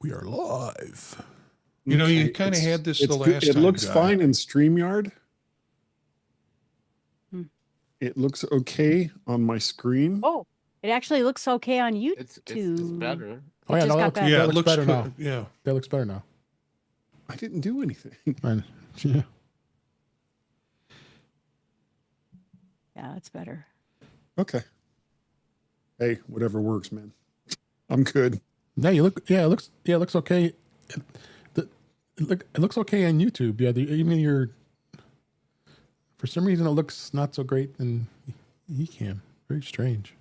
We are live. You know, you kind of had this the last time. It looks fine in StreamYard. It looks okay on my screen. Oh, it actually looks okay on YouTube. It's better. Oh, yeah, it looks better good. now. Yeah. That looks better now. I didn't do anything. Yeah. Yeah, it's better. Okay. Hey, whatever works, man. I'm good. Yeah, it looks okay. It looks okay on YouTube. Yeah, even your. For some reason, it looks not so great in Ecamm. Very strange.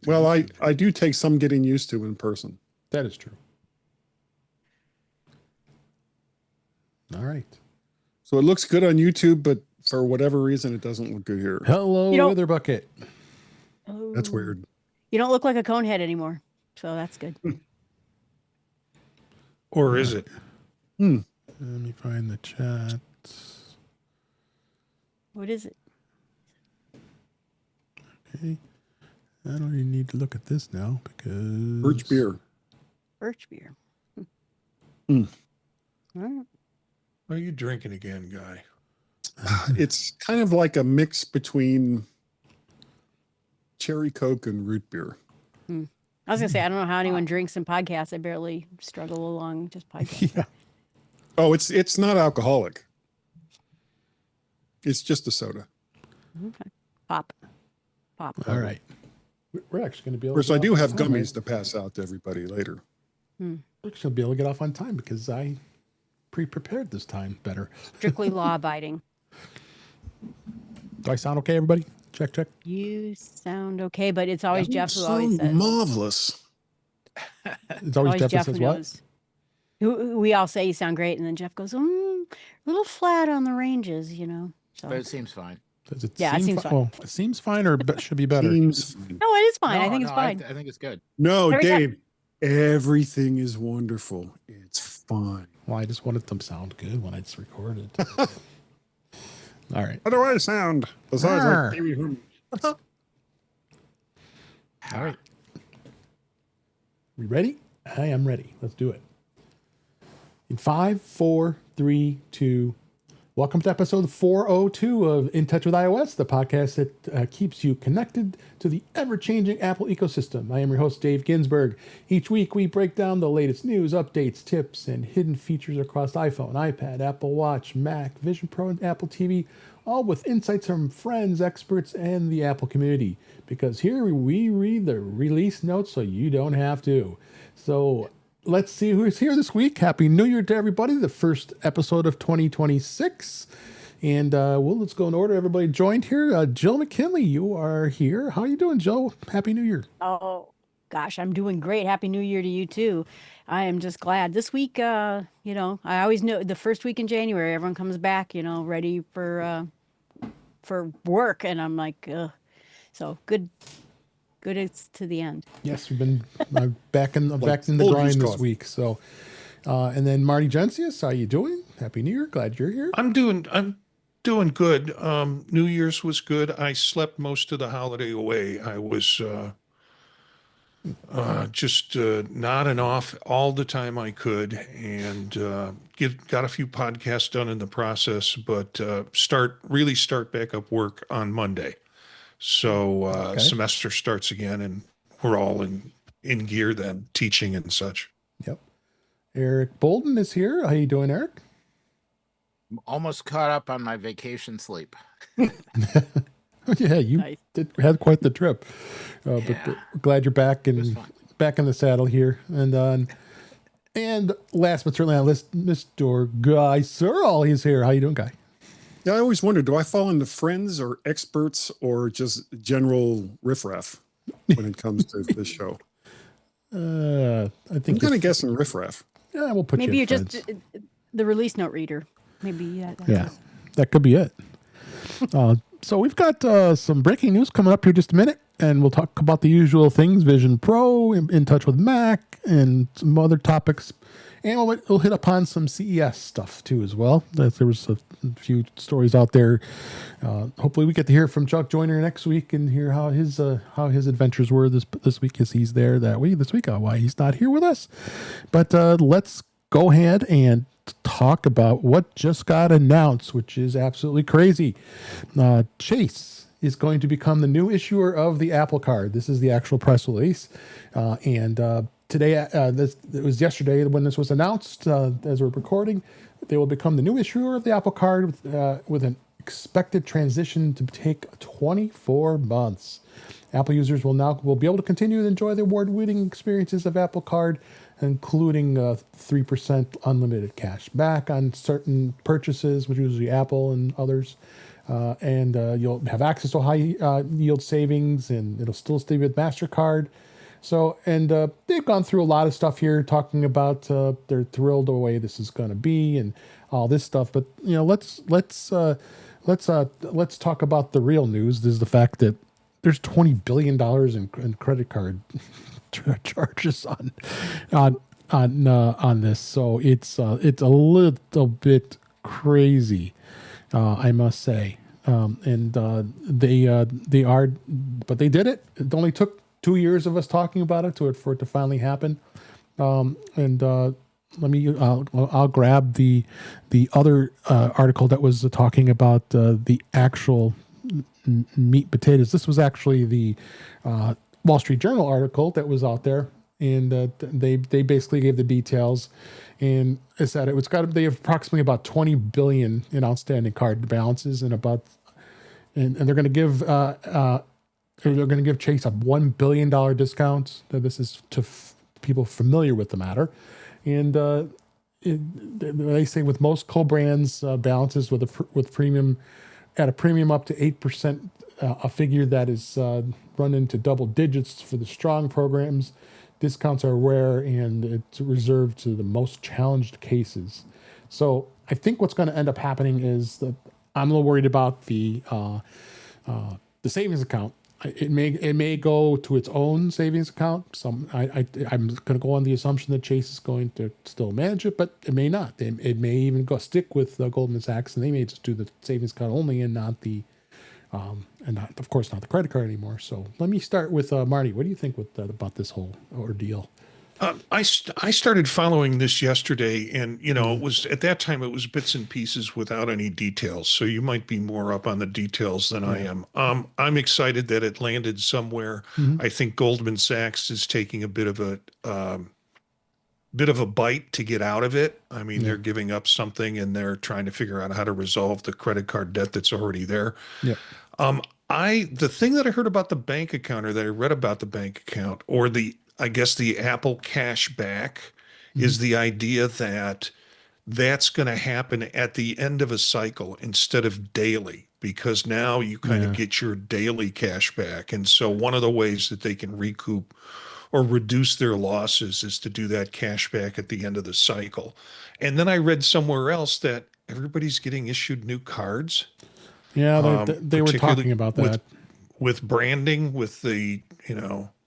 Well, I do take some getting used to in person. That is true. All right. So it looks good on YouTube, but for whatever reason, it doesn't look good here. Hello, Weather Bucket. Oh, That's weird. You don't look like a conehead anymore, so that's good. Or is it? Let me find the chat. What is it? Okay. I don't even need to look at this now because... Birch beer. Birch beer. Mm. All right. What are you drinking again, guy? It's kind of like a mix between cherry Coke and root beer. I was going to say, I don't know how anyone drinks and podcasts. I barely struggle along just podcasts. Yeah. Oh, it's not alcoholic. It's just a soda. Okay. Pop. All right. We're actually going to be able Of course, to... I do have gummies to pass out to everybody later. We're actually be able to get off on time because I pre-prepared this time better. Strictly law-abiding. Do I sound okay, everybody? Check. You sound okay, but it's always Jeff who always says. Marvelous. It's always Jeff that says what? We all say you sound great, and then Jeff goes, a little flat on the ranges, you know. So. But it seems fine. Does it Yeah, it seems fine. Well, it seems fine or should be better? Seems fine. No, it is fine. No, I think it's fine. I think it's good. No, Every Dave, everything is wonderful. It's fine. Well, I just wanted them to sound good when it's recorded. All right. How do I sound? Besides, like Pee Wee Herman. All right. We ready? I am ready. Let's do it. In 5, 4, 3, 2. Welcome to episode 402 of In Touch with iOS, the podcast that keeps you connected to the ever-changing Apple ecosystem. I am your host, Dave Ginsburg. Each week, we break down the latest news, updates, tips, and hidden features across iPhone, iPad, Apple Watch, Mac, Vision Pro, and Apple TV, all with insights from friends, experts, and the Apple community. Because here we read the release notes so you don't have to. So let's see who's here this week. Happy New Year to everybody. The first episode of 2026. And let's go in order. Everybody joined here. Jill McKinley, you are here. How are you doing, Jill? Happy New Year. Oh, gosh, I'm doing great. Happy New Year to you, too. I am just glad. This week, I always know the first week in January, everyone comes back, ready for work. And I'm like, so good. Good, it's to the end. Yes, we've been back in the grind this week. So, and then Marty Jencius, how you doing? Happy New Year! Glad you're here. I'm doing good. New Year's was good. I slept most of the holiday away. I was just nodding off all the time I could, and got a few podcasts done in the process. But start back up work on Monday. So semester starts again, and we're all in gear then, teaching and such. Yep. Eric Bolden is here. How you doing, Eric? I'm almost caught up on my vacation sleep. Yeah, you had quite the trip. But glad you're back and back in the saddle here. And last but certainly not least, Mr. Guy Serle, he's here. How you doing, Guy? Yeah, I always wonder, do I fall into friends or experts or just general riffraff when it comes to this show? I think I'm kind of guessing riffraff. Yeah, we'll put Maybe you you're just the release note reader. Maybe that could be it. So we've got some breaking news coming up here just a minute, and we'll talk about the usual things: Vision Pro, in touch with Mac, and some other topics. And we'll hit upon some CES stuff too as well. There was a few stories out there. Hopefully we get to hear from Chuck Joyner next week and hear how his adventures were this week, as he's there that week this week. Why he's not here with us. But let's go ahead and talk about what just got announced, which is absolutely crazy. Chase is going to become the new issuer of the Apple Card. This is the actual press release. Today, it was yesterday when this was announced, as we're recording, they will become the new issuer of the Apple Card with an expected transition to take 24 months. Apple users will be able to continue to enjoy the award-winning experiences of Apple Card, including 3% unlimited cash back on certain purchases, which is usually Apple and others. And you'll have access to high yield savings, and it'll still stay with MasterCard. So, and they've gone through a lot of stuff here, talking about they're thrilled the way this is going to be and all this stuff. But let's talk about the real news. This is the fact that there's $20 billion in credit card charges on this. So it's a little bit crazy, I must say. They are, but they did it. It only took 2 years of us talking about it for it to finally happen. I'll grab the other article that was talking about the actual meat potatoes. This was actually the Wall Street Journal article that was out there, and they basically gave the details. And it said they have approximately about 20 billion in outstanding card balances, and they're going to give Chase a $1 billion discount. This is to people familiar with the matter. And they say with most co-brands balances with premium at a premium up to 8%, a figure that is run into double digits for the strong programs. Discounts are rare, and it's reserved to the most challenged cases. So I think what's going to end up happening is that I'm a little worried about the savings account. It may go to its own savings account. I'm going to go on the assumption that Chase is going to still manage it, but it may not. It may even stick with Goldman Sachs, and they may just do the savings account only and not the of course not the credit card anymore. So let me start with Marty. What do you think about this whole ordeal? I started following this yesterday, and it was at that time it was bits and pieces without any details. So you might be more up on the details than I am. I'm excited that it landed somewhere. Mm-hmm. I think Goldman Sachs is taking a bit of a bite to get out of it. I mean, they're giving up something, and they're trying to figure out how to resolve the credit card debt that's already there. Yeah. The thing that I heard about the bank account, or that I read about the bank account, or I guess the Apple cash back, is the idea that that's going to happen at the end of a cycle instead of daily, because now you kind of get your daily cash back. And so one of the ways that they can recoup or reduce their losses is to do that cash back at the end of the cycle. And then I read somewhere else that everybody's getting issued new cards. Yeah, they were talking about that. With branding, with the,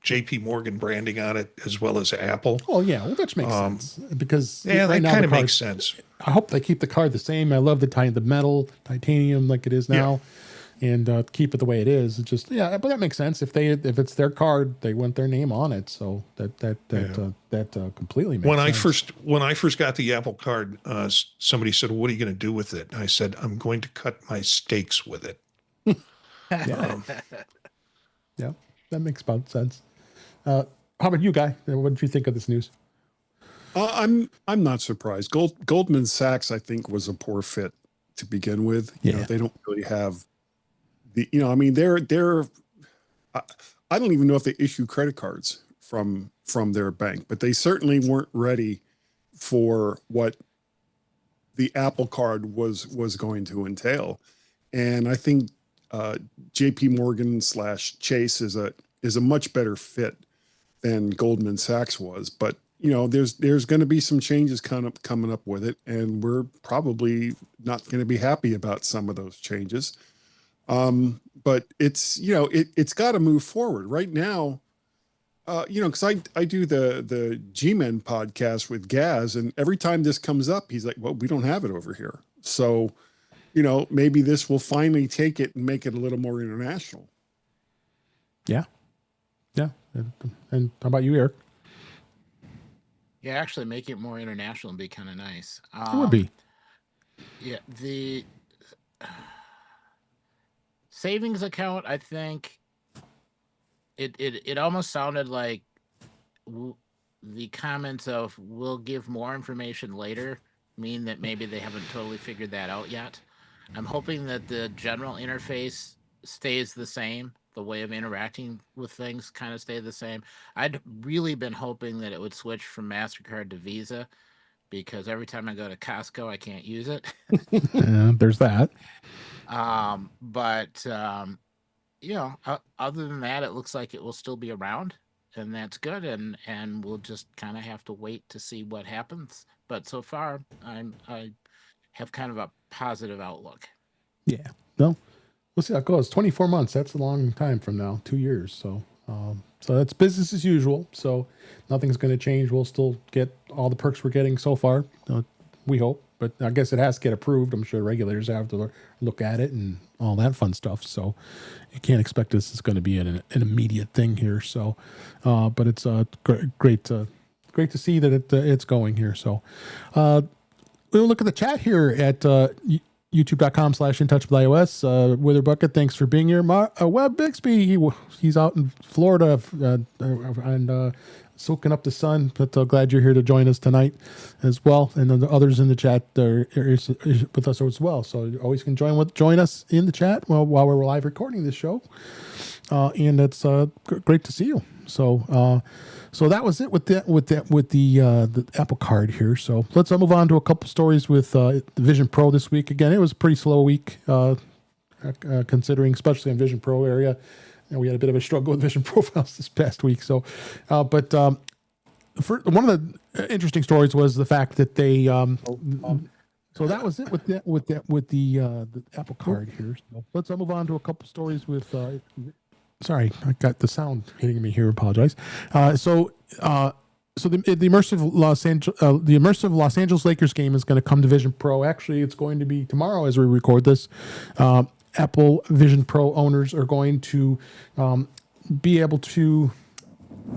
JP Morgan branding on it, as well as Apple. Oh, yeah. Well, that makes sense. Because that kind of makes sense. I hope they keep the card the same. I love the metal, titanium like it is now. Yeah. And keep it the way it is. It's just, but that makes sense. If it's their card, they want their name on it. So that completely makes sense. When I first got the Apple Card, somebody said, "What are you going to do with it?" And I said, "I'm going to cut my steaks with it." Yeah, that makes about sense. How about you, Guy? What did you think of this news? I'm not surprised. Goldman Sachs, I think, was a poor fit to begin with. Yeah. They don't really have they're I don't even know if they issue credit cards from their bank, but they certainly weren't ready for what the Apple Card was going to entail. And I think JP Morgan / Chase is a much better fit than Goldman Sachs was. But there's going to be some changes coming up with it, and we're probably not going to be happy about some of those changes. But it's got to move forward right now. because I do the G-Men podcast with Gaz, and every time this comes up, he's like, well, we don't have it over here. So, maybe this will finally take it and make it a little more international. Yeah. Yeah. And how about you, Eric? Yeah, actually make it more international would be kind of nice. It would be. Yeah, the savings account, I think it almost sounded like the comments of we'll give more information later mean that maybe they haven't totally figured that out yet. I'm hoping that the general interface stays the same. The way of interacting with things kind of stay the same. I'd really been hoping that it would switch from MasterCard to Visa, because every time I go to Costco, I can't use it. There's that. But other than that, it looks like it will still be around, and that's good. And we'll just kind of have to wait to see what happens. But so far, I have kind of a positive outlook. Yeah. No, we'll see how it goes. 24 months. That's a long time from now. 2 years. So that's business as usual. So nothing's going to change. We'll still get all the perks we're getting so far. We hope, but I guess it has to get approved. I'm sure regulators have to look at it and all that fun stuff. So you can't expect this is going to be an immediate thing here. So, but it's great to see that it's going here. So, we'll look at the chat here at youtube.com/intouchwithios. Wither Bucket, thanks for being here. Webb Bixby, he's out in Florida and soaking up the sun, but glad you're here to join us tonight as well. And then the others in the chat are with us as well. So you always can join us in the chat while we're live recording this show. And it's great to see you. So that was it with the Apple Card here. So let's move on to a couple stories with the Vision Pro this week. Again, it was a pretty slow week, considering, especially in Vision Pro area. And we had a bit of a struggle with Vision Profiles this past week. So, but for one of the interesting stories was the fact that they. So that was it with the Apple Card here. So let's move on to a couple stories with. Sorry, I got the sound hitting me here. Apologize. So the immersive Los Angeles Lakers game is going to come to Vision Pro. Actually, it's going to be tomorrow as we record this. Apple Vision Pro owners are going to be able to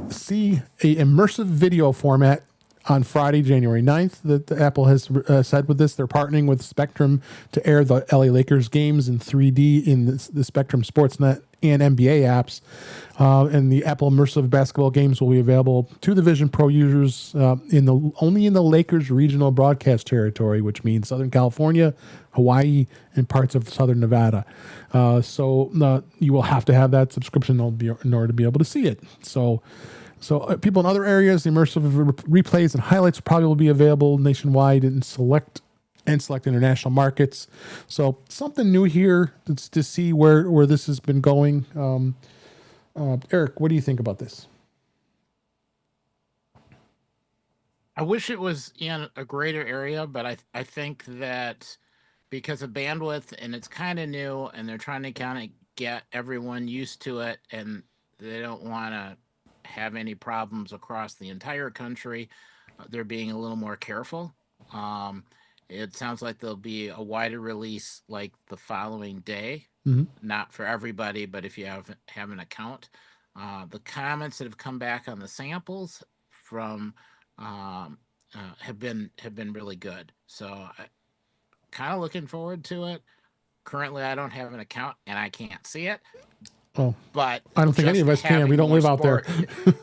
see a immersive video format on Friday, January 9th. That Apple has said with this. They're partnering with Spectrum to air the LA Lakers games in 3D in the Spectrum Sportsnet and NBA apps. And the Apple immersive basketball games will be available to the Vision Pro users only in the Lakers regional broadcast territory, which means Southern California, Hawaii, and parts of Southern Nevada. So you will have to have that subscription in order to be able to see it. So people in other areas, the immersive replays and highlights probably will be available nationwide in select international markets. So something new here to see where this has been going. Eric, what do you think about this? I wish it was in a greater area, but I think that because of bandwidth and it's kind of new and they're trying to kind of get everyone used to it and they don't want to have any problems across the entire country, they're being a little more careful. It sounds like there'll be a wider release like the following day. Mm-hmm. Not for everybody, but if you have an account. The comments that have come back on the samples from have been really good. So kind of looking forward to it. Currently, I don't have an account and I can't see it. Oh, but I don't think any of us can. We don't live out there.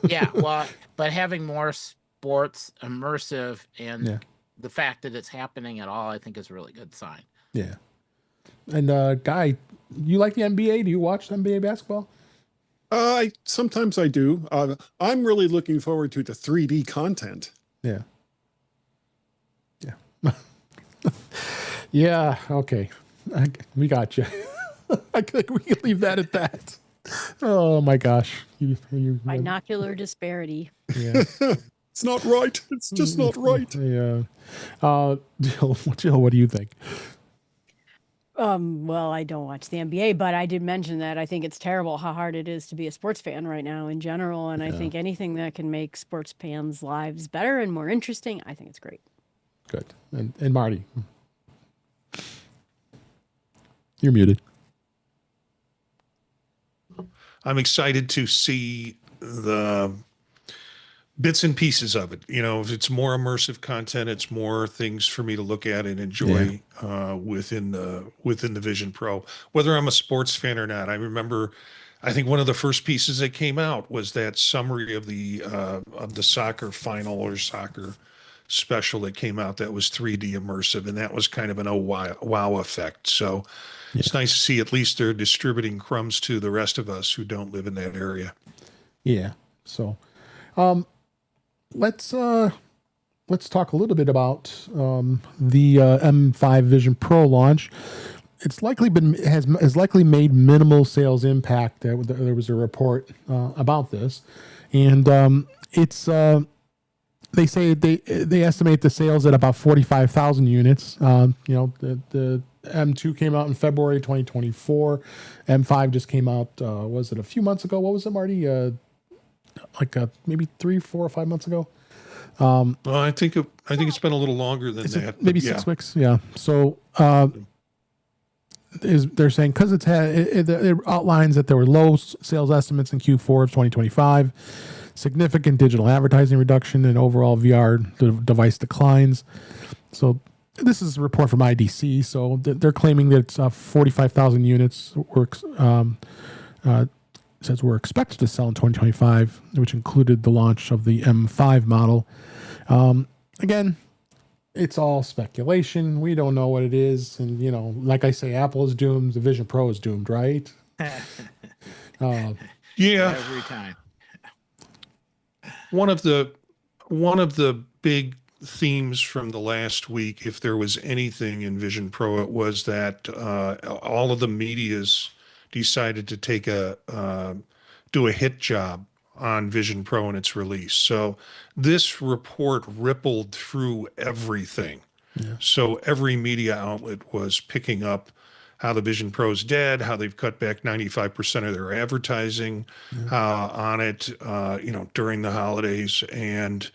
Yeah, well, but having more sports immersive and the fact that it's happening at all, I think is a really good sign. Yeah. And Guy, you like the NBA? Do you watch NBA basketball? Sometimes I do. I'm really looking forward to the 3D content. Yeah. Yeah. Yeah. Okay. We got you. I think we can leave that at that. Oh my gosh. Binocular disparity. Yeah. It's not right. It's just not right. Yeah. Jill, what do you think? Well, I don't watch the NBA, but I did mention that I think it's terrible how hard it is to be a sports fan right now in general. And I think anything that can make sports fans' lives better and more interesting, I think it's great. Good. And Marty, you're muted. I'm excited to see the bits and pieces of it. You know, if it's more immersive content, it's more things for me to look at and enjoy within the Vision Pro, whether I'm a sports fan or not. I remember, I think one of the first pieces that came out was that summary of the soccer final or soccer special that came out that was 3D immersive, and that was kind of an wow effect. So it's nice to see at least they're distributing crumbs to the rest of us who don't live in that area. Yeah. So, let's talk a little bit about the M5 Vision Pro launch. It's likely has likely made minimal sales impact. There was a report about this, and it's they say they estimate the sales at about 45,000 units. You know, the M2 came out in February 2024. M5 just came out. Was it a few months ago? What was it, Marty? Maybe 3, 4, or 5 months ago. Well, I think it's been a little longer than that. Maybe 6 weeks. Yeah. So they're saying because it outlines that there were low sales estimates in Q4 of 2025, significant digital advertising reduction, and overall VR device declines. So this is a report from IDC. So they're claiming that 45,000 units says we're expected to sell in 2025, which included the launch of the M5 model. Again, it's all speculation. We don't know what it is. And, you know, like I say, Apple is doomed. The Vision Pro is doomed, right? Yeah. Every time. One of the big themes from the last week, if there was anything in Vision Pro, it was that all of the media's decided to take do a hit job on Vision Pro and its release. So this report rippled through everything. Yeah. So every media outlet was picking up how the Vision Pro's dead, how they've cut back 95% of their advertising on it, during the holidays. And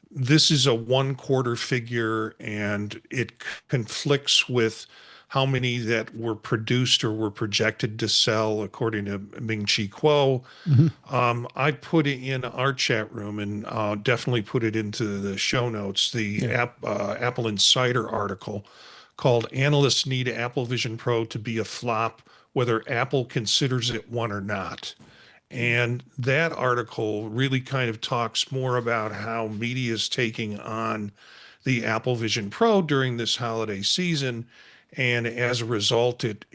this is a 1 quarter figure, and it conflicts with how many that were produced or were projected to sell, according to Ming-Chi Kuo. Mm-hmm. I put it in our chat room, and I'll definitely put it into the show notes, the Apple Insider article called "Analysts Need Apple Vision Pro to Be a Flop, Whether Apple Considers It One or Not." And that article really kind of talks more about how media is taking on the Apple Vision Pro during this holiday season. And as a result, it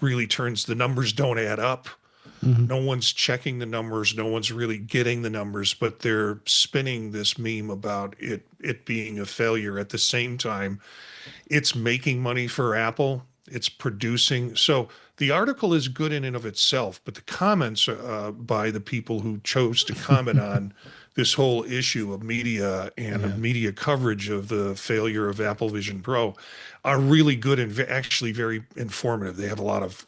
really turns, the numbers don't add up. Mm-hmm. No one's checking the numbers. No one's really getting the numbers, but they're spinning this meme about it being a failure. At the same time, it's making money for Apple. It's producing. So the article is good in and of itself, but the comments by the people who chose to comment on this whole issue of media and media coverage of the failure of Apple Vision Pro are really good and actually very informative. They have a lot of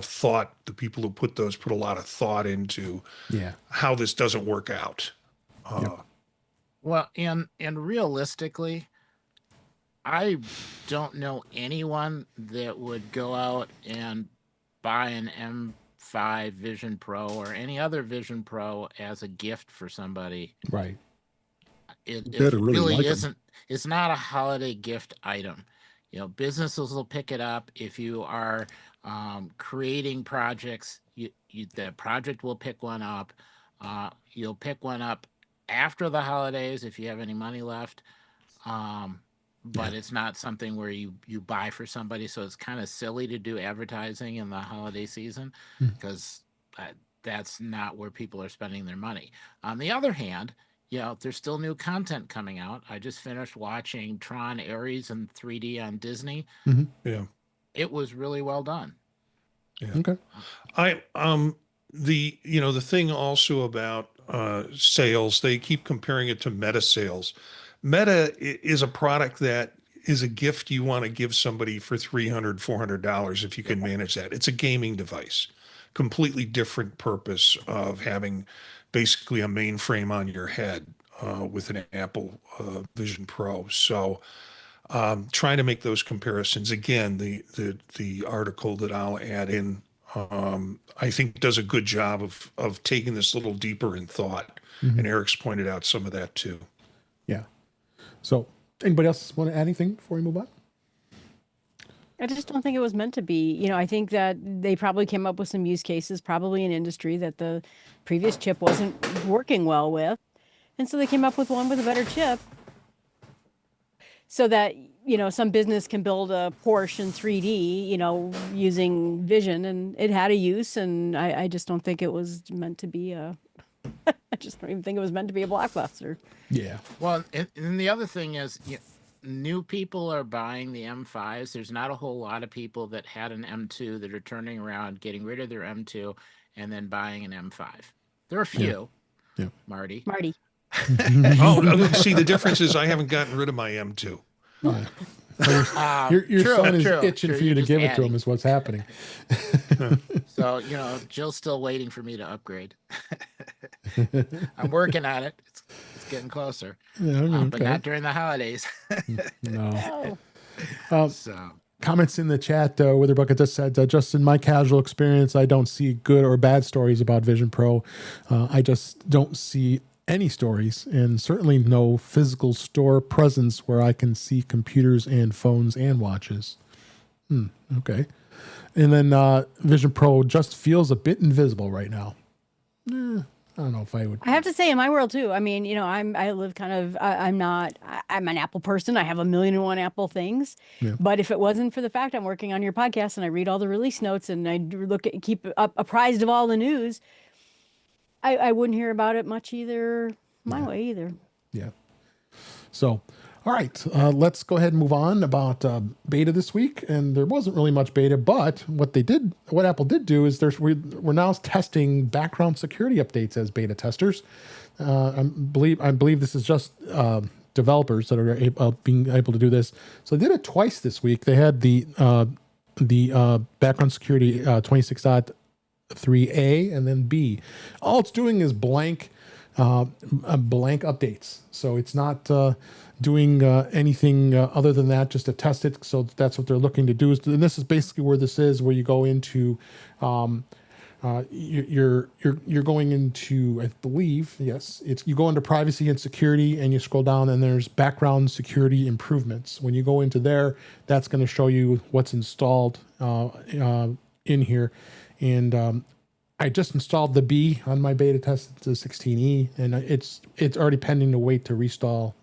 thought. The people who put a lot of thought into how this doesn't work out. Well, and realistically, I don't know anyone that would go out and buy an M5 Vision Pro or any other Vision Pro as a gift for somebody. Right. It really like isn't. It's not a holiday gift item. You know, businesses will pick it up. If you are creating projects, the project will pick one up. You'll pick one up after the holidays if you have any money left. But it's not something where you buy for somebody. So it's kind of silly to do advertising in the holiday season because that's not where people are spending their money. On the other hand, there's still new content coming out. I just finished watching Tron Ares in 3D on Disney. Mm-hmm. Yeah. It was really well done. Yeah. Okay. The thing also about sales, they keep comparing it to Meta sales. Meta is a product that is a gift you want to give somebody for $300, $400 if you can manage that. It's a gaming device, completely different purpose of having basically a mainframe on your head with an Apple Vision Pro. So trying to make those comparisons again. The article that I'll add in, I think, does a good job of taking this a little deeper in thought. And Eric's pointed out some of that too. Yeah. So, anybody else want to add anything before we move on? I just don't think it was meant to be. You know, I think that they probably came up with some use cases, probably in industry that the previous chip wasn't working well with. And so they came up with one with a better chip so that, you know, some business can build a Porsche in 3D, you know, using vision, and it had a use. And I just don't think it was meant to be I just don't even think it was meant to be a blockbuster. Yeah. Well, and the other thing is, new people are buying the M5s. There's not a whole lot of people that had an M2 that are turning around, getting rid of their M2, and then buying an M5. There are a few. Yeah. Marty. Oh, see, the difference is I haven't gotten rid of my M2. Your True, son is true, itching true. for you You're to just give it to adding. him is what's happening. So, you know, Jill's still waiting for me to upgrade. I'm working on it. It's getting closer. Yeah, But not during the holidays. No. Oh, So, Comments in the chat, Witherbucket just said, just in my casual experience, I don't see good or bad stories about Vision Pro. I just don't see any stories, and certainly no physical store presence where I can see computers and phones and watches. Okay. And then Vision Pro just feels a bit invisible right now. I don't know if I would. I have to say, in my world too. I mean, you know, I live kind of. I'm an Apple person. I have 1,000,001 Apple things. Yeah. But if it wasn't for the fact I'm working on your podcast and I read all the release notes and I keep apprised of all the news, I wouldn't hear about it much either. My way either. Yeah. So, all right, let's go ahead and move on about beta this week. And there wasn't really much beta, but what Apple did do is we're now testing background security updates as beta testers. I believe this is just developers that are being able to do this. So they did it twice this week. They had the background security 26.3a and then B. All it's doing is blank updates. So it's not doing anything other than that, just to test it. So that's what they're looking to do. And this is basically where this is, where you go into, you're going into, I believe, yes, you go into privacy and security, and you scroll down, and there's background security improvements. When you go into there, that's going to show you what's installed in here. And I just installed the B on my beta test, the 16E, and it's already pending to wait to restart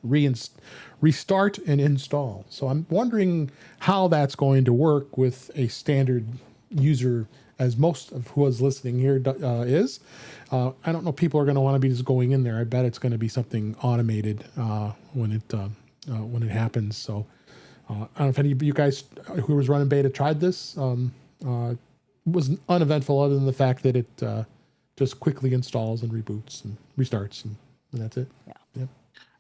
and install. So I'm wondering how that's going to work with a standard user, as most of who is listening here is. I don't know. People are going to want to be just going in there. I bet it's going to be something automated when it happens. So I don't know if any of you guys who was running beta tried this. Was uneventful, other than the fact that it just quickly installs and reboots and restarts, and that's it. Yeah.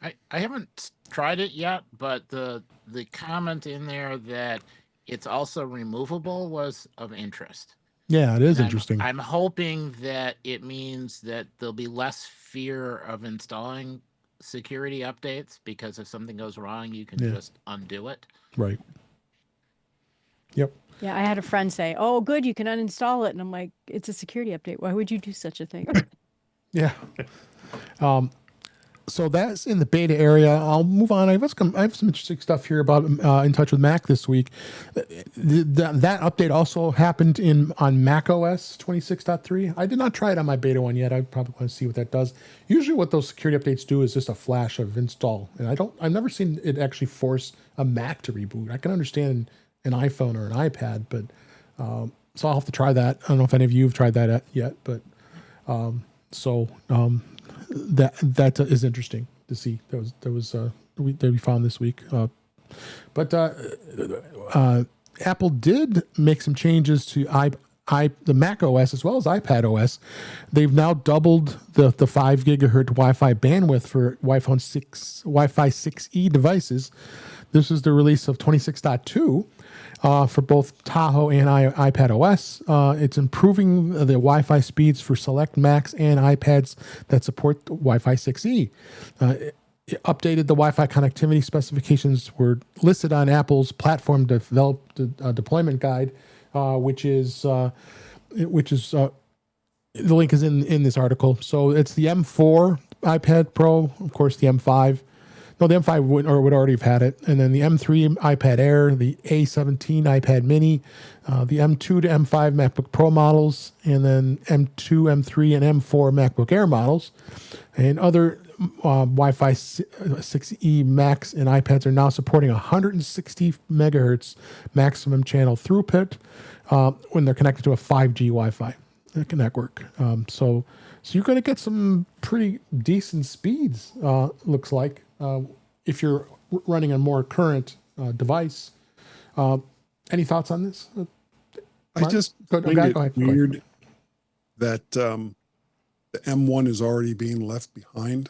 I haven't tried it yet, but the comment in there that it's also removable was of interest. Yeah, it is interesting. I'm hoping that it means that there'll be less fear of installing security updates, because if something goes wrong, you can just undo it. Right. Yep. Yeah, I had a friend say, "Oh, good, you can uninstall it," and I'm like, "It's a security update. Why would you do such a thing?" Yeah. So that's in the beta area. I'll move on. I have some interesting stuff here about In Touch with Mac this week. That update also happened on Mac OS 26.3. I did not try it on my beta one yet. I probably want to see what that does. Usually what those security updates do is just a flash of install. And I've never seen it actually force a Mac to reboot. I can understand an iPhone or an iPad, but so I'll have to try that. I don't know if any of you have tried that yet, but that is interesting to see. That we found this week. But Apple did make some changes to the Mac OS as well as iPad OS, they've now doubled the 5 gigahertz Wi-Fi bandwidth for Wi-Fi 6E devices. This is the release of 26.2 for both Tahoe and iPad OS. It's improving the Wi-Fi speeds for select Macs and iPads that support Wi-Fi 6E. It updated the Wi-Fi connectivity specifications were listed on Apple's platform developed deployment guide, which is the link is in this article. So it's the M4 iPad Pro, of course, the M5. No, the M5 would already have had it. And then the M3 iPad Air, the A17 iPad Mini, the M2 to M5 MacBook Pro models, and then M2, M3, and M4 MacBook Air models. And other Wi-Fi 6E Macs and iPads are now supporting 160 megahertz maximum channel throughput when they're connected to a 5G Wi-Fi network. So you're going to get some pretty decent speeds, looks like, if you're running a more current device. Any thoughts on this? I just find it weird that the M1 is already being left behind.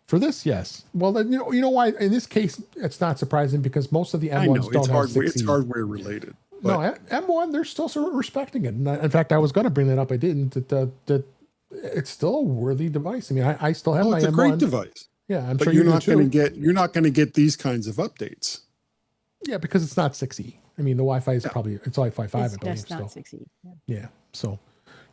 For this, yes. Well, then, you know why? In this case, it's not surprising because most of the M1s don't have 6E. It's hardware related. No, M1, they're still sort of respecting it. And in fact, I was going to bring that up. I didn't. That it's still a worthy device. I mean, I still have my M1. It's a great device. Yeah, I'm but sure you're not going to get these kinds of updates. Yeah, because it's not 6E. I mean, the Wi-Fi is probably it's Wi-Fi 5. I believe. That's not 6E. Yeah. So,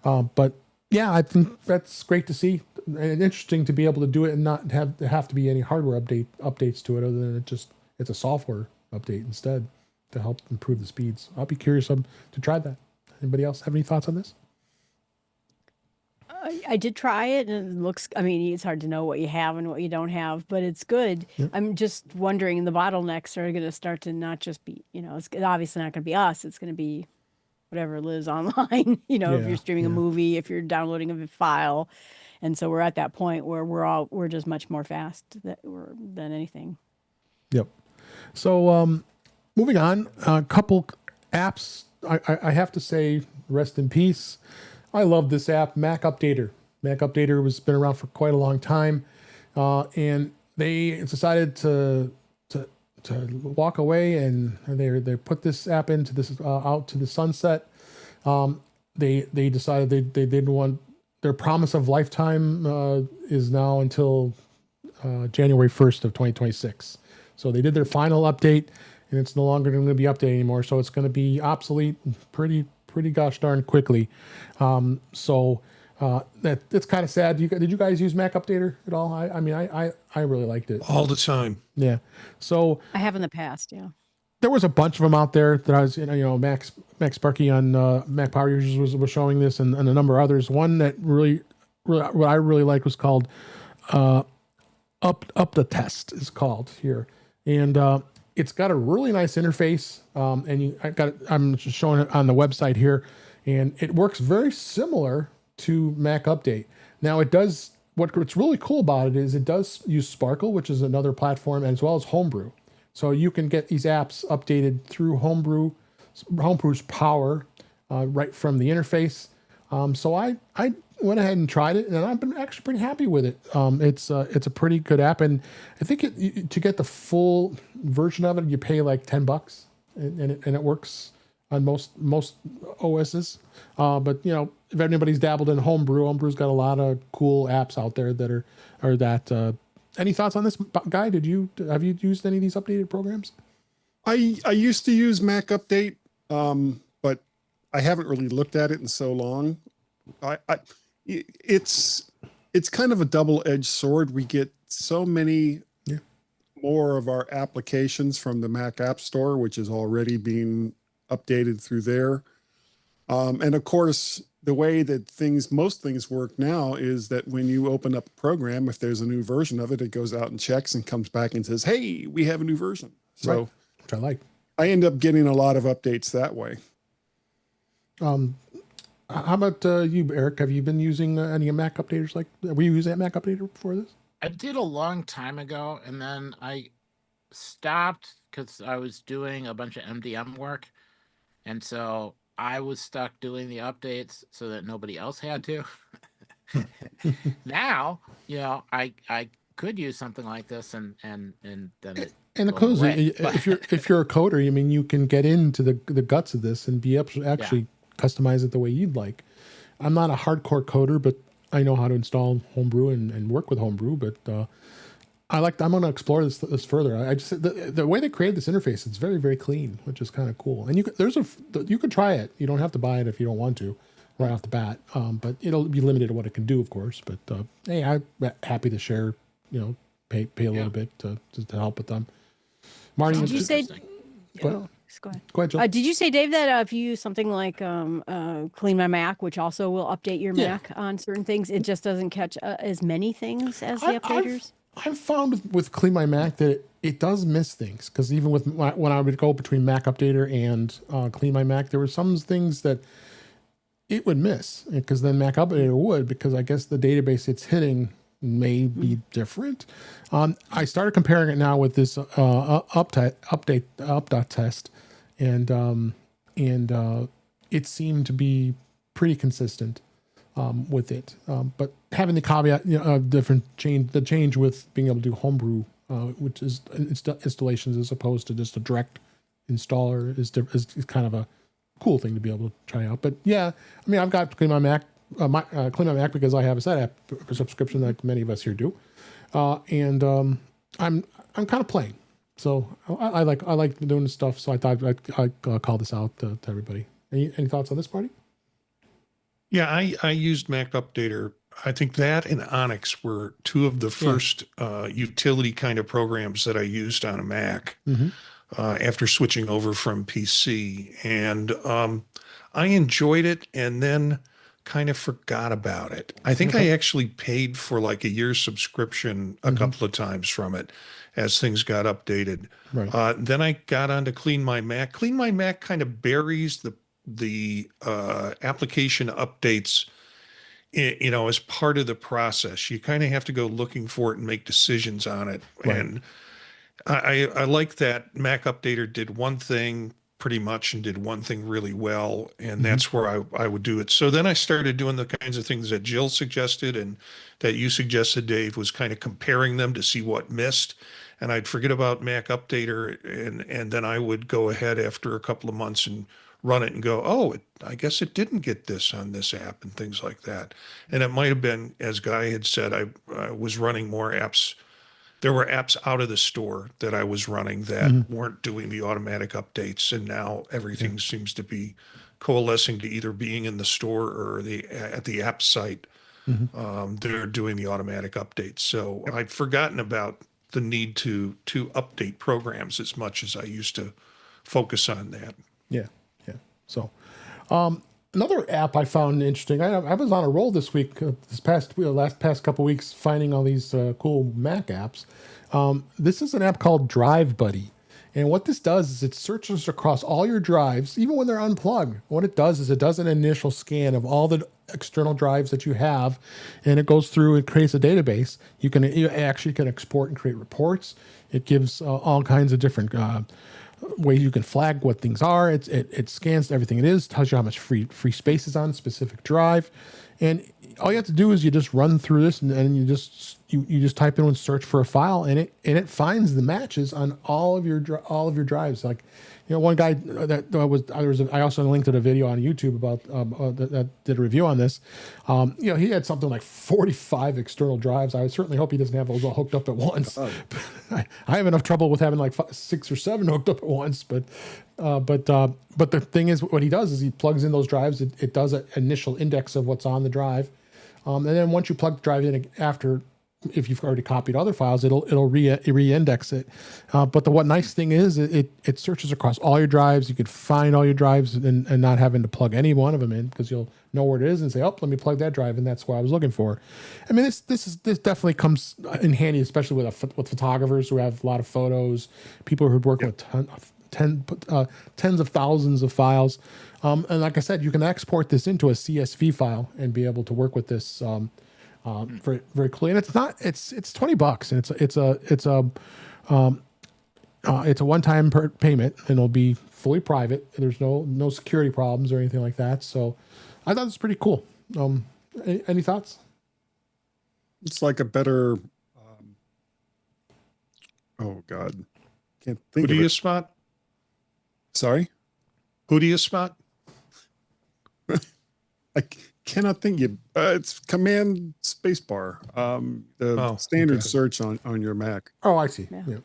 but yeah, I think that's great to see and interesting to be able to do it and not have to be any hardware updates to it other than it's a software update instead to help improve the speeds. I'll be curious to try that. Anybody else have any thoughts on this? I did try it, and it looks. I mean, it's hard to know what you have and what you don't have, but it's good. Yep. I'm just wondering, the bottlenecks are going to start to not just be, it's obviously not going to be us. It's going to be whatever lives online. If you're streaming a movie, if you're downloading a file, and so we're at that point where we're just much more fast than anything. Yep. So moving on, a couple apps. I have to say, rest in peace. I love this app, Mac Updater. Mac Updater has been around for quite a long time, and they decided to walk away, and they put this app into this out to the sunset. They decided they didn't want their promise of lifetime is now until January 1st of 2026. So they did their final update, and it's no longer going to be updated anymore. So it's going to be obsolete pretty gosh darn quickly. So that's kind of sad. Did you guys use Mac Updater at all? I mean, I really liked it. All the time. Yeah. So I have in the past, yeah. There was a bunch of them out there that I was, Max Sparky on Mac Power Users was showing this, and a number of others. One that really what I really liked was called Up the Test is called here, and it's got a really nice interface. I'm just showing it on the website here, and it works very similar to Mac Update. Now it does. What's really cool about it is it does use Sparkle, which is another platform, as well as Homebrew. So you can get these apps updated through Homebrew's power right from the interface. So I went ahead and tried it, and I've been actually pretty happy with it. It's a pretty good app, and I think to get the full version of it, you pay like $10, and it works on most OSs. But if anybody's dabbled in Homebrew's got a lot of cool apps out there that are that. Any thoughts on this, Guy? Have you used any of these updated programs? I used to use Mac Update, but I haven't really looked at it in so long. It's kind of a double-edged sword. We get so many more of our applications from the Mac App Store, which is already being updated through there. And of course, the way that most things work now is that when you open up a program, if there's a new version of it, it goes out and checks and comes back and says, "Hey, we have a new version." So, right. Which I like. I end up getting a lot of updates that way. How about you, Eric? Have you been using any Mac updaters? Were you using that Mac Updater before this? I did a long time ago, and then I stopped because I was doing a bunch of MDM work, and so I was stuck doing the updates so that nobody else had to. Now, I could use something like this and then it And the goes codes, away. But- if you're a coder, I mean, you can get into the guts of this and be able to actually customize it the way you'd like. I'm not a hardcore coder, but I know how to install Homebrew and work with Homebrew. But I'm going to explore this further. I just the way they created this interface, it's very, very clean, which is kind of cool. And you could try it. You don't have to buy it if you don't want to right off the bat. But it'll be limited to what it can do, of course. But hey, I'm happy to share. Pay a little bit to help with them. Marty, Did you say? Go ahead. Oh, go ahead. Go ahead, Jill. Did you say, Dave, that if you use something like Clean My Mac, which also will update your Mac on certain things, it just doesn't catch as many things as the updaters? I've found with Clean My Mac that it does miss things, because even with when I would go between Mac Updater and Clean My Mac, there were some things that it would miss, because then Mac Updater would, because I guess the database it's hitting may be different. I started comparing it now with this update test, and it seemed to be pretty consistent with it. But having the caveat, the change with being able to do Homebrew, which is installations as opposed to just a direct installer, is kind of a cool thing to be able to try out. But yeah, I mean, I've got Clean My Mac. Clean My Mac because I have a set app subscription like many of us here do, and I'm kind of playing. So I like doing this stuff. So I thought I'd call this out to everybody. Any thoughts on this, Marty? Yeah, I used Mac Updater. I think that and Onyx were two of the first utility kind of programs that I used on a Mac after switching over from PC, and I enjoyed it, and then kind of forgot about it. I think I actually paid for like a year's subscription a couple of times from it as things got updated. Right. Then I got onto Clean My Mac. Clean My Mac kind of buries the application updates, as part of the process. You kind of have to go looking for it and make decisions on it. Right. And I like that Mac Updater did one thing pretty much and did one thing really well, and that's where I would do it. So then I started doing the kinds of things that Jill suggested and that you suggested, Dave, was kind of comparing them to see what missed. And I'd forget about Mac Updater, and then I would go ahead after a couple of months and run it and go, I guess it didn't get this on this app and things like that. And it might have been, as Guy had said, I was running more apps. There were apps out of the store that I was running that weren't doing the automatic updates, and now everything seems to be coalescing to either being in the store or at the app site. They're doing the automatic updates. So I'd forgotten about the need to update programs as much as I used to focus on that. Yeah. So, another app I found interesting. I was on a roll this week, last past couple weeks, finding all these cool Mac apps. This is an app called Drive Buddy, and what this does is it searches across all your drives, even when they're unplugged. What it does is it does an initial scan of all the external drives that you have, and it goes through and creates a database. You actually can export and create reports. It gives all kinds of different ways you can flag what things are. It scans everything it is, tells you how much free space is on a specific drive, and all you have to do is you just run through this, and you just type in and search for a file, and it finds the matches on all of your drives. Like, one guy I also linked to a video on YouTube about that did a review on this. He had something like 45 external drives. I certainly hope he doesn't have those all hooked up at once. I have enough trouble with having like 6 or 7 hooked up at once. But the thing is, what he does is he plugs in those drives. It does an initial index of what's on the drive, and then once you plug the drive in after, if you've already copied other files, it'll re-index it. But the nice thing is it searches across all your drives. You could find all your drives and not having to plug any one of them in, because you'll know where it is and say, let me plug that drive, and that's what I was looking for. I mean, this definitely comes in handy, especially with photographers who have a lot of photos, people who are working with tens of thousands of files. And like I said, you can export this into a CSV file and be able to work with this very, very clearly. And it's $20, and it's a one-time payment, and it'll be fully private. There's no security problems or anything like that. So I thought it was pretty cool. Any thoughts? It's like a better. Oh God, can't think Who do of you it. spot? Sorry, Who do you spot? I cannot think. It's Command Spacebar. The standard okay. search on your Mac. Oh, I see. Yeah. Yeah.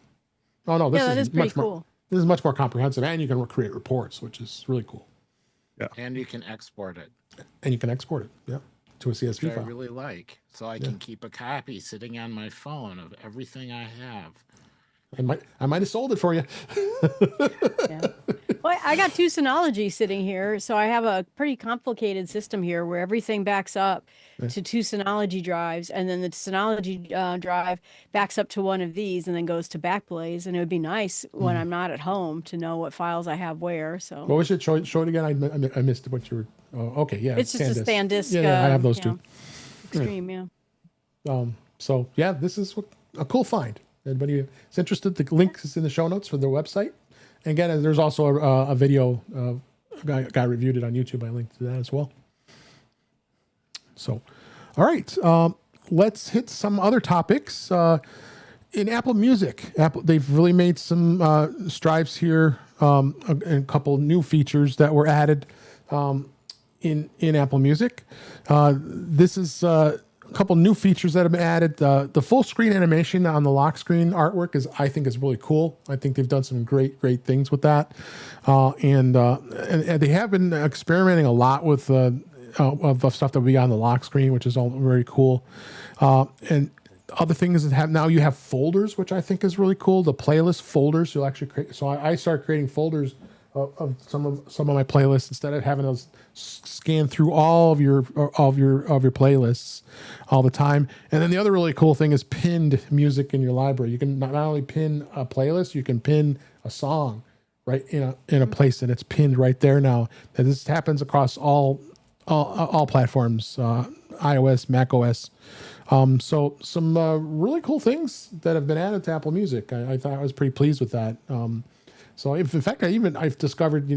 Oh no, this Yeah, that is is pretty much more. cool. This is much more comprehensive, and you can create reports, which is really cool. And you can export it, And you can export it, to a which CSV I file. really like. So I can keep a copy sitting on my phone of everything I have. I might have sold it for you. Yeah. Well, I got two Synology sitting here, so I have a pretty complicated system here where everything backs up to two Synology drives, and then the Synology drive backs up to one of these, and then goes to Backblaze. And it would be nice when I'm not at home to know what files I have where. So What was it? Show it again. I missed what you were. Oh, okay, yeah. it's just a SanDisk. Yeah, I have those too. Extreme, yeah. So yeah, this is a cool find. Anybody is interested? The link is in the show notes for their website. And again, there's also a video. A guy reviewed it on YouTube. I linked to that as well. So, all right, let's hit some other topics. In Apple Music, they've really made some strides here, and a couple new features that were added in Apple Music. This is a couple new features that have been added. The full screen animation on the lock screen artwork I think is really cool. I think they've done some great things with that, and they have been experimenting a lot with of stuff that will be on the lock screen, which is all very cool. And other things that you have folders, which I think is really cool. The playlist folders you'll actually create. So I started creating folders of some of my playlists instead of having those scan through all of your playlists all the time. And then the other really cool thing is pinned music in your library. You can not only pin a playlist, you can pin a song right in a place, and it's pinned right there now. And this happens across all platforms, iOS, macOS. So some really cool things that have been added to Apple Music. I thought I was pretty pleased with that. So in fact, I've discovered,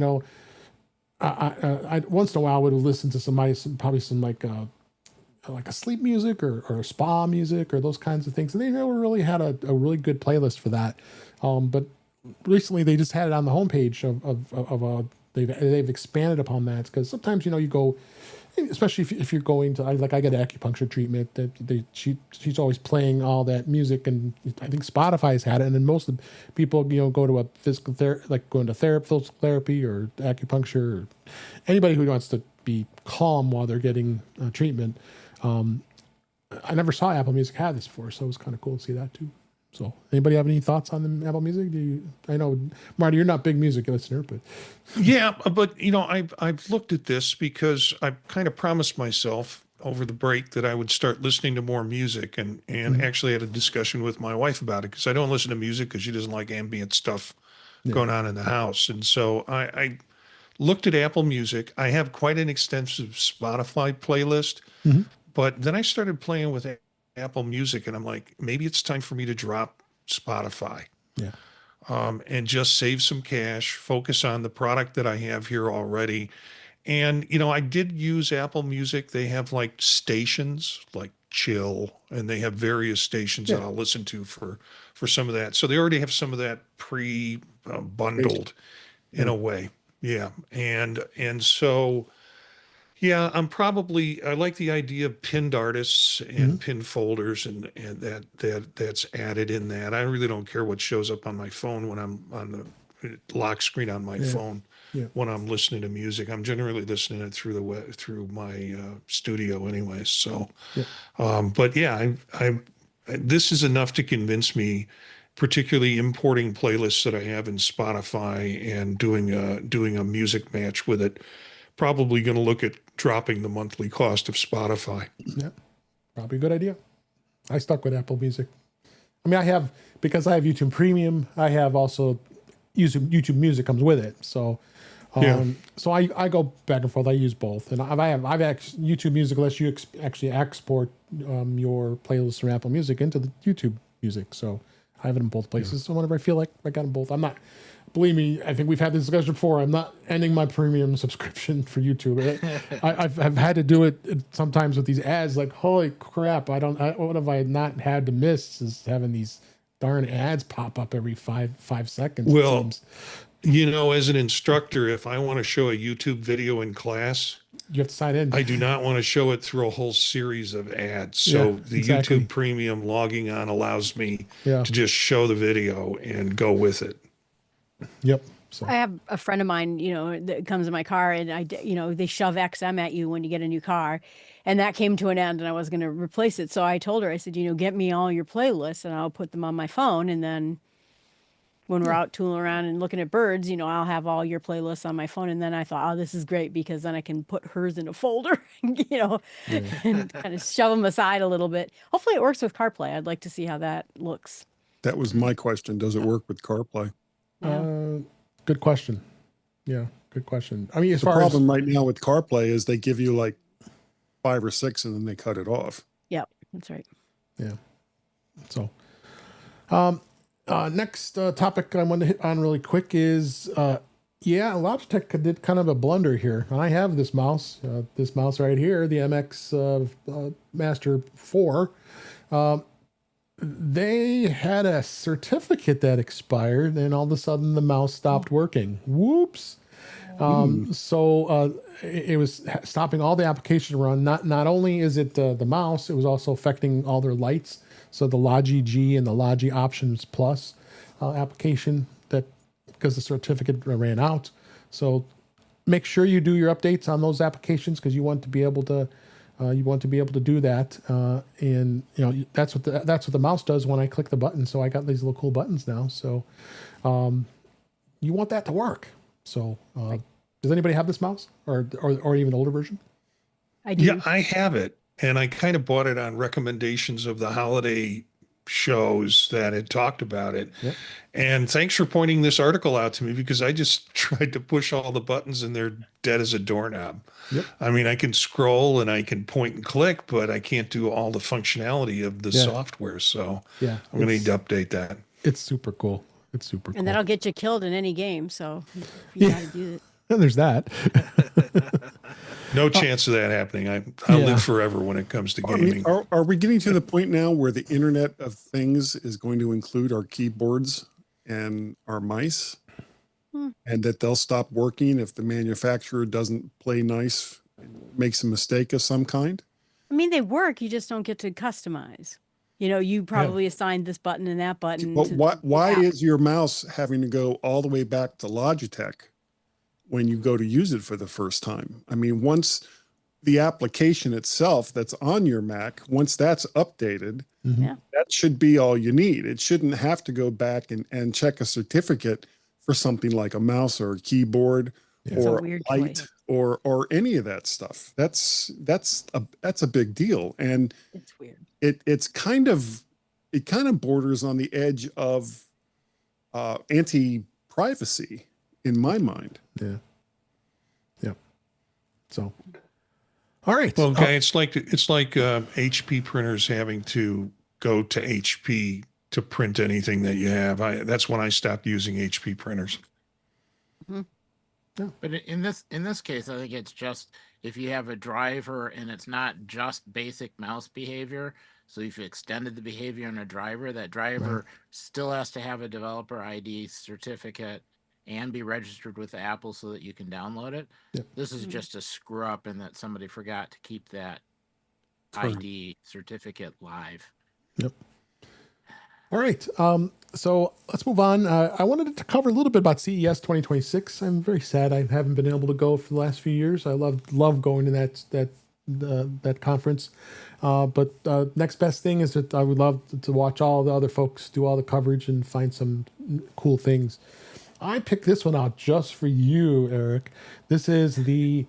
I once in a while would listen to some like a sleep music or spa music or those kinds of things. And they never really had a really good playlist for that. But recently they just had it on the homepage of they've expanded upon that, because sometimes, you go, especially if you're going to, I get acupuncture treatment, that she's always playing all that music, and I think Spotify's had it, and then most of the people go to a physical therapy, like going to physical therapy or acupuncture, or anybody who wants to be calm while they're getting treatment. I never saw Apple Music have this before, so it was kind of cool to see that too. So, anybody have any thoughts on the Apple Music? I know, Marty, you're not a big music listener, but Yeah, but I've looked at this because I kind of promised myself over the break that I would start listening to more music, and actually had a discussion with my wife about it, because I don't listen to music because she doesn't like ambient stuff going on in the house. And so I looked at Apple Music. I have quite an extensive Spotify playlist, but then I started playing with Apple Music, and I'm like, maybe it's time for me to drop Spotify. yeah. And just save some cash, focus on the product that I have here already. And, I did use Apple Music. They have like stations like Chill, and they have various stations that I'll listen to for some of that. So they already have some of that bundled in a way. Yeah. And so, yeah, I like the idea of pinned artists and pinned folders, and that's added in that. I really don't care what shows up on my phone when I'm on the lock screen on my phone when I'm listening to music. I'm generally listening to it through my studio anyways. So, but yeah, this is enough to convince me, particularly importing playlists that I have in Spotify and doing a music match with it. Probably going to look at dropping the monthly cost of Spotify. Yeah, probably a good idea. I stuck with Apple Music. I mean, because I have YouTube Premium, I have also YouTube Music comes with it. So, so I go back and forth. I use both, and I've actually YouTube Music lets you actually export your playlist from Apple Music into the YouTube Music. So I have it in both places. So whenever I feel like I got them both, I'm not. Believe me, I think we've had this discussion before. I'm not ending my premium subscription for YouTube. I've had to do it sometimes with these ads. Like, holy crap! What have I not had to miss? Is having these darn ads pop up every five seconds. Well, it seems. You know, as an instructor, if I want to show a YouTube video in class, You have to sign in. I do not want to show it through a whole series of ads. So Yeah, the exactly. YouTube Premium logging on allows me Yeah. to just show the video and go with it. Yep. So I have a friend of mine, that comes in my car, and they shove XM at you when you get a new car, and that came to an end, and I was going to replace it. So I told her, I said, get me all your playlists, and I'll put them on my phone, and then when we're out tooling around and looking at birds, I'll have all your playlists on my phone. And then I thought, oh, this is great because then I can put hers in a folder, and kind of shove them aside a little bit. Hopefully it works with CarPlay. I'd like to see how that looks. That was my question. Does it work with CarPlay? Yeah. Good question. Yeah, good question. I mean, as The far problem right now with CarPlay is they give you like 5 or 6 and then they cut it off. Yep, that's right. Yeah. So, next topic I want to hit on really quick is, Logitech did kind of a blunder here. I have this mouse right here, the MX Master 4. They had a certificate that expired, and all of a sudden the mouse stopped working. Whoops. So it was stopping all the application run. Not only is it the mouse, it was also affecting all their lights. So the Logi G and the Logi Options Plus application, that because the certificate ran out. So make sure you do your updates on those applications because you want to be able to do that. And that's what the mouse does when I click the button. So I got these little cool buttons now. So you want that to work. So does anybody have this mouse or even the older version? I do. Yeah, I have it. And I kind of bought it on recommendations of the holiday shows that had talked about it. Yep. And thanks for pointing this article out to me because I just tried to push all the buttons and they're dead as a doorknob. Yep. I mean, I can scroll and I can point and click, but I can't do all the functionality of the software. So Yeah, I'm going to need to update that. It's super cool. It's super cool. And that'll get you killed in any game. So you got to do it. And there's that. No chance of that happening. I'll live forever when it comes to gaming. Are we getting to the point now where the Internet of Things is going to include our keyboards and our mice? And that they'll stop working if the manufacturer doesn't play nice, makes a mistake of some kind? I mean, they work. You just don't get to customize. You probably assigned this button and that button. But why is your mouse having to go all the way back to Logitech when you go to use it for the first time? I mean, once the application itself that's on your Mac, once that's updated, that should be all you need. It shouldn't have to go back and check a certificate for something like a mouse or a keyboard or a light or any of that stuff. That's a big deal. And it's weird. It kind of borders on the edge of anti-privacy in my mind. Yeah. Yep. So, all right. Well, okay, it's like HP printers having to go to HP to print anything that you have. That's when I stopped using HP printers. But in this case, I think it's just if you have a driver and it's not just basic mouse behavior. So if you extended the behavior in a driver, that driver still has to have a developer ID certificate and be registered with Apple so that you can download it. Yep. This is just a screw up in that somebody forgot to keep that ID certificate live. Yep. All right. So let's move on. I wanted to cover a little bit about CES 2026. I'm very sad I haven't been able to go for the last few years. I love going to that conference. But next best thing is that I would love to watch all the other folks do all the coverage and find some cool things. I picked this one out just for you, Eric. This is the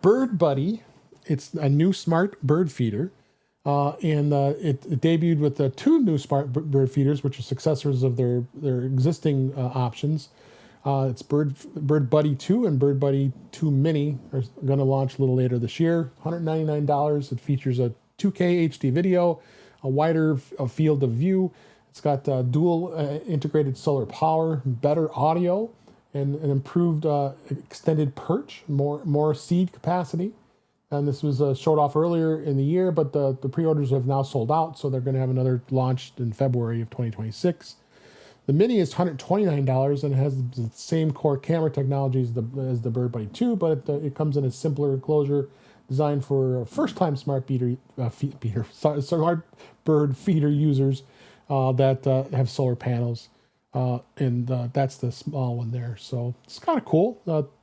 Bird Buddy. It's a new smart bird feeder. And it debuted with 2 new smart bird feeders, which are successors of their existing options. It's Bird Buddy 2 and Bird Buddy 2 Mini are going to launch a little later this year. $199. It features a 2K HD video, a wider field of view, It's got dual integrated solar power, better audio, and an improved extended perch, more seed capacity. And this was showed off earlier in the year, but the pre-orders have now sold out, so they're going to have another launched in February of 2026. The Mini is $129 and has the same core camera technology as the Bird Buddy 2, but it comes in a simpler enclosure designed for first-time smart smart bird feeder users that have solar panels, and that's the small one there. So it's kind of cool.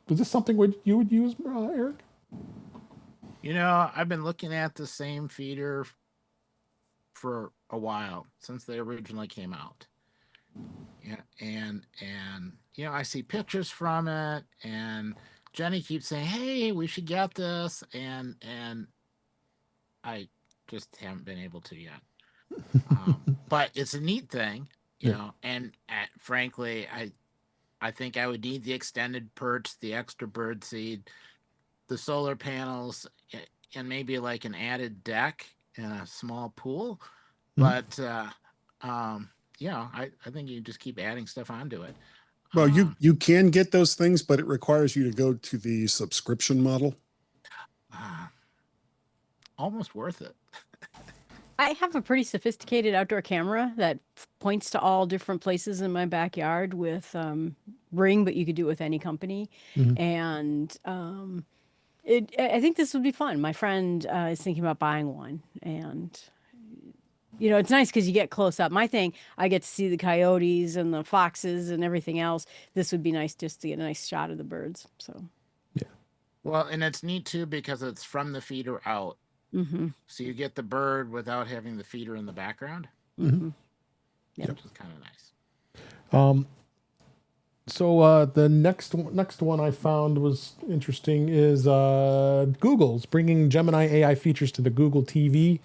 Is this something you would use, Eric? You know, I've been looking at the same feeder for a while, since they originally came out. Yeah, and you know, I see pictures from it, and Jenny keeps saying, "Hey, we should get this," and I just haven't been able to yet. But it's a neat thing, you know, and frankly, I think I would need the extended perch, the extra bird seed, the solar panels, and maybe like an added deck and a small pool. But yeah, I think you just keep adding stuff onto it. Well, you can get those things, but it requires you to go to the subscription model. Almost worth it. I have a pretty sophisticated outdoor camera that points to all different places in my backyard with Ring, but you could do it with any company. And I think this would be fun. My friend is thinking about buying one, and you know, it's nice because you get close up. My thing, I get to see the coyotes and the foxes and everything else. This would be nice just to get a nice shot of the birds. So, yeah. Well, and it's neat too because it's from the feeder out. So you get the bird without having the feeder in the background. Yeah, which is kind of nice. So the next one I found was interesting is Google's bringing Gemini AI features to the Google TV,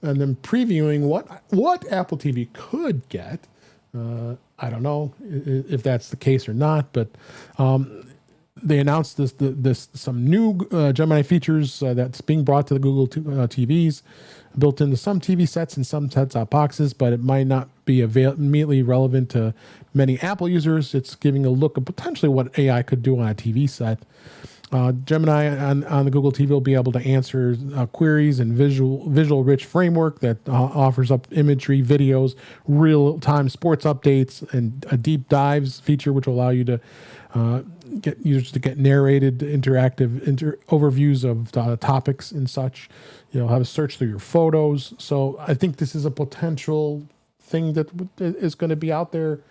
and then previewing what Apple TV could get. I don't know if that's the case or not, but they announced some new Gemini features that's being brought to the Google TVs, built into some TV sets and some set-top boxes, but it might not be immediately relevant to many Apple users. It's giving a look at potentially what AI could do on a TV set. Gemini on the Google TV will be able to answer queries in visual rich framework that offers up imagery, videos, real-time sports updates, and a deep dives feature, which will allow you to get users to get narrated, interactive overviews of topics and such. You'll have a search through your photos. So I think this is a potential thing that is going to be out there.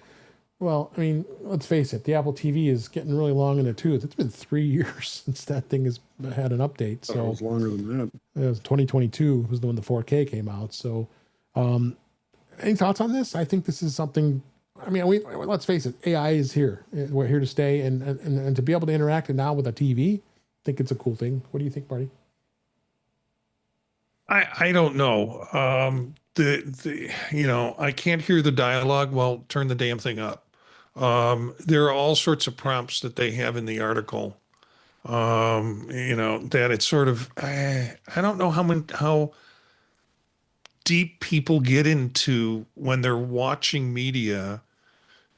Well, I mean, let's face it, the Apple TV is getting really long in the tooth. It's been 3 years since that thing has had an update. So it was longer than that. It was 2022 was when the 4K came out. So any thoughts on this? I think this is something, I mean, let's face it, AI is here. We're here to stay, and to be able to interact now with a TV, I think it's a cool thing. What do you think, Marty? I don't know. You know, I can't hear the dialogue. Well, turn the damn thing up. There are all sorts of prompts that they have in the article. You know, that it's sort of, I don't know how deep people get into when they're watching media,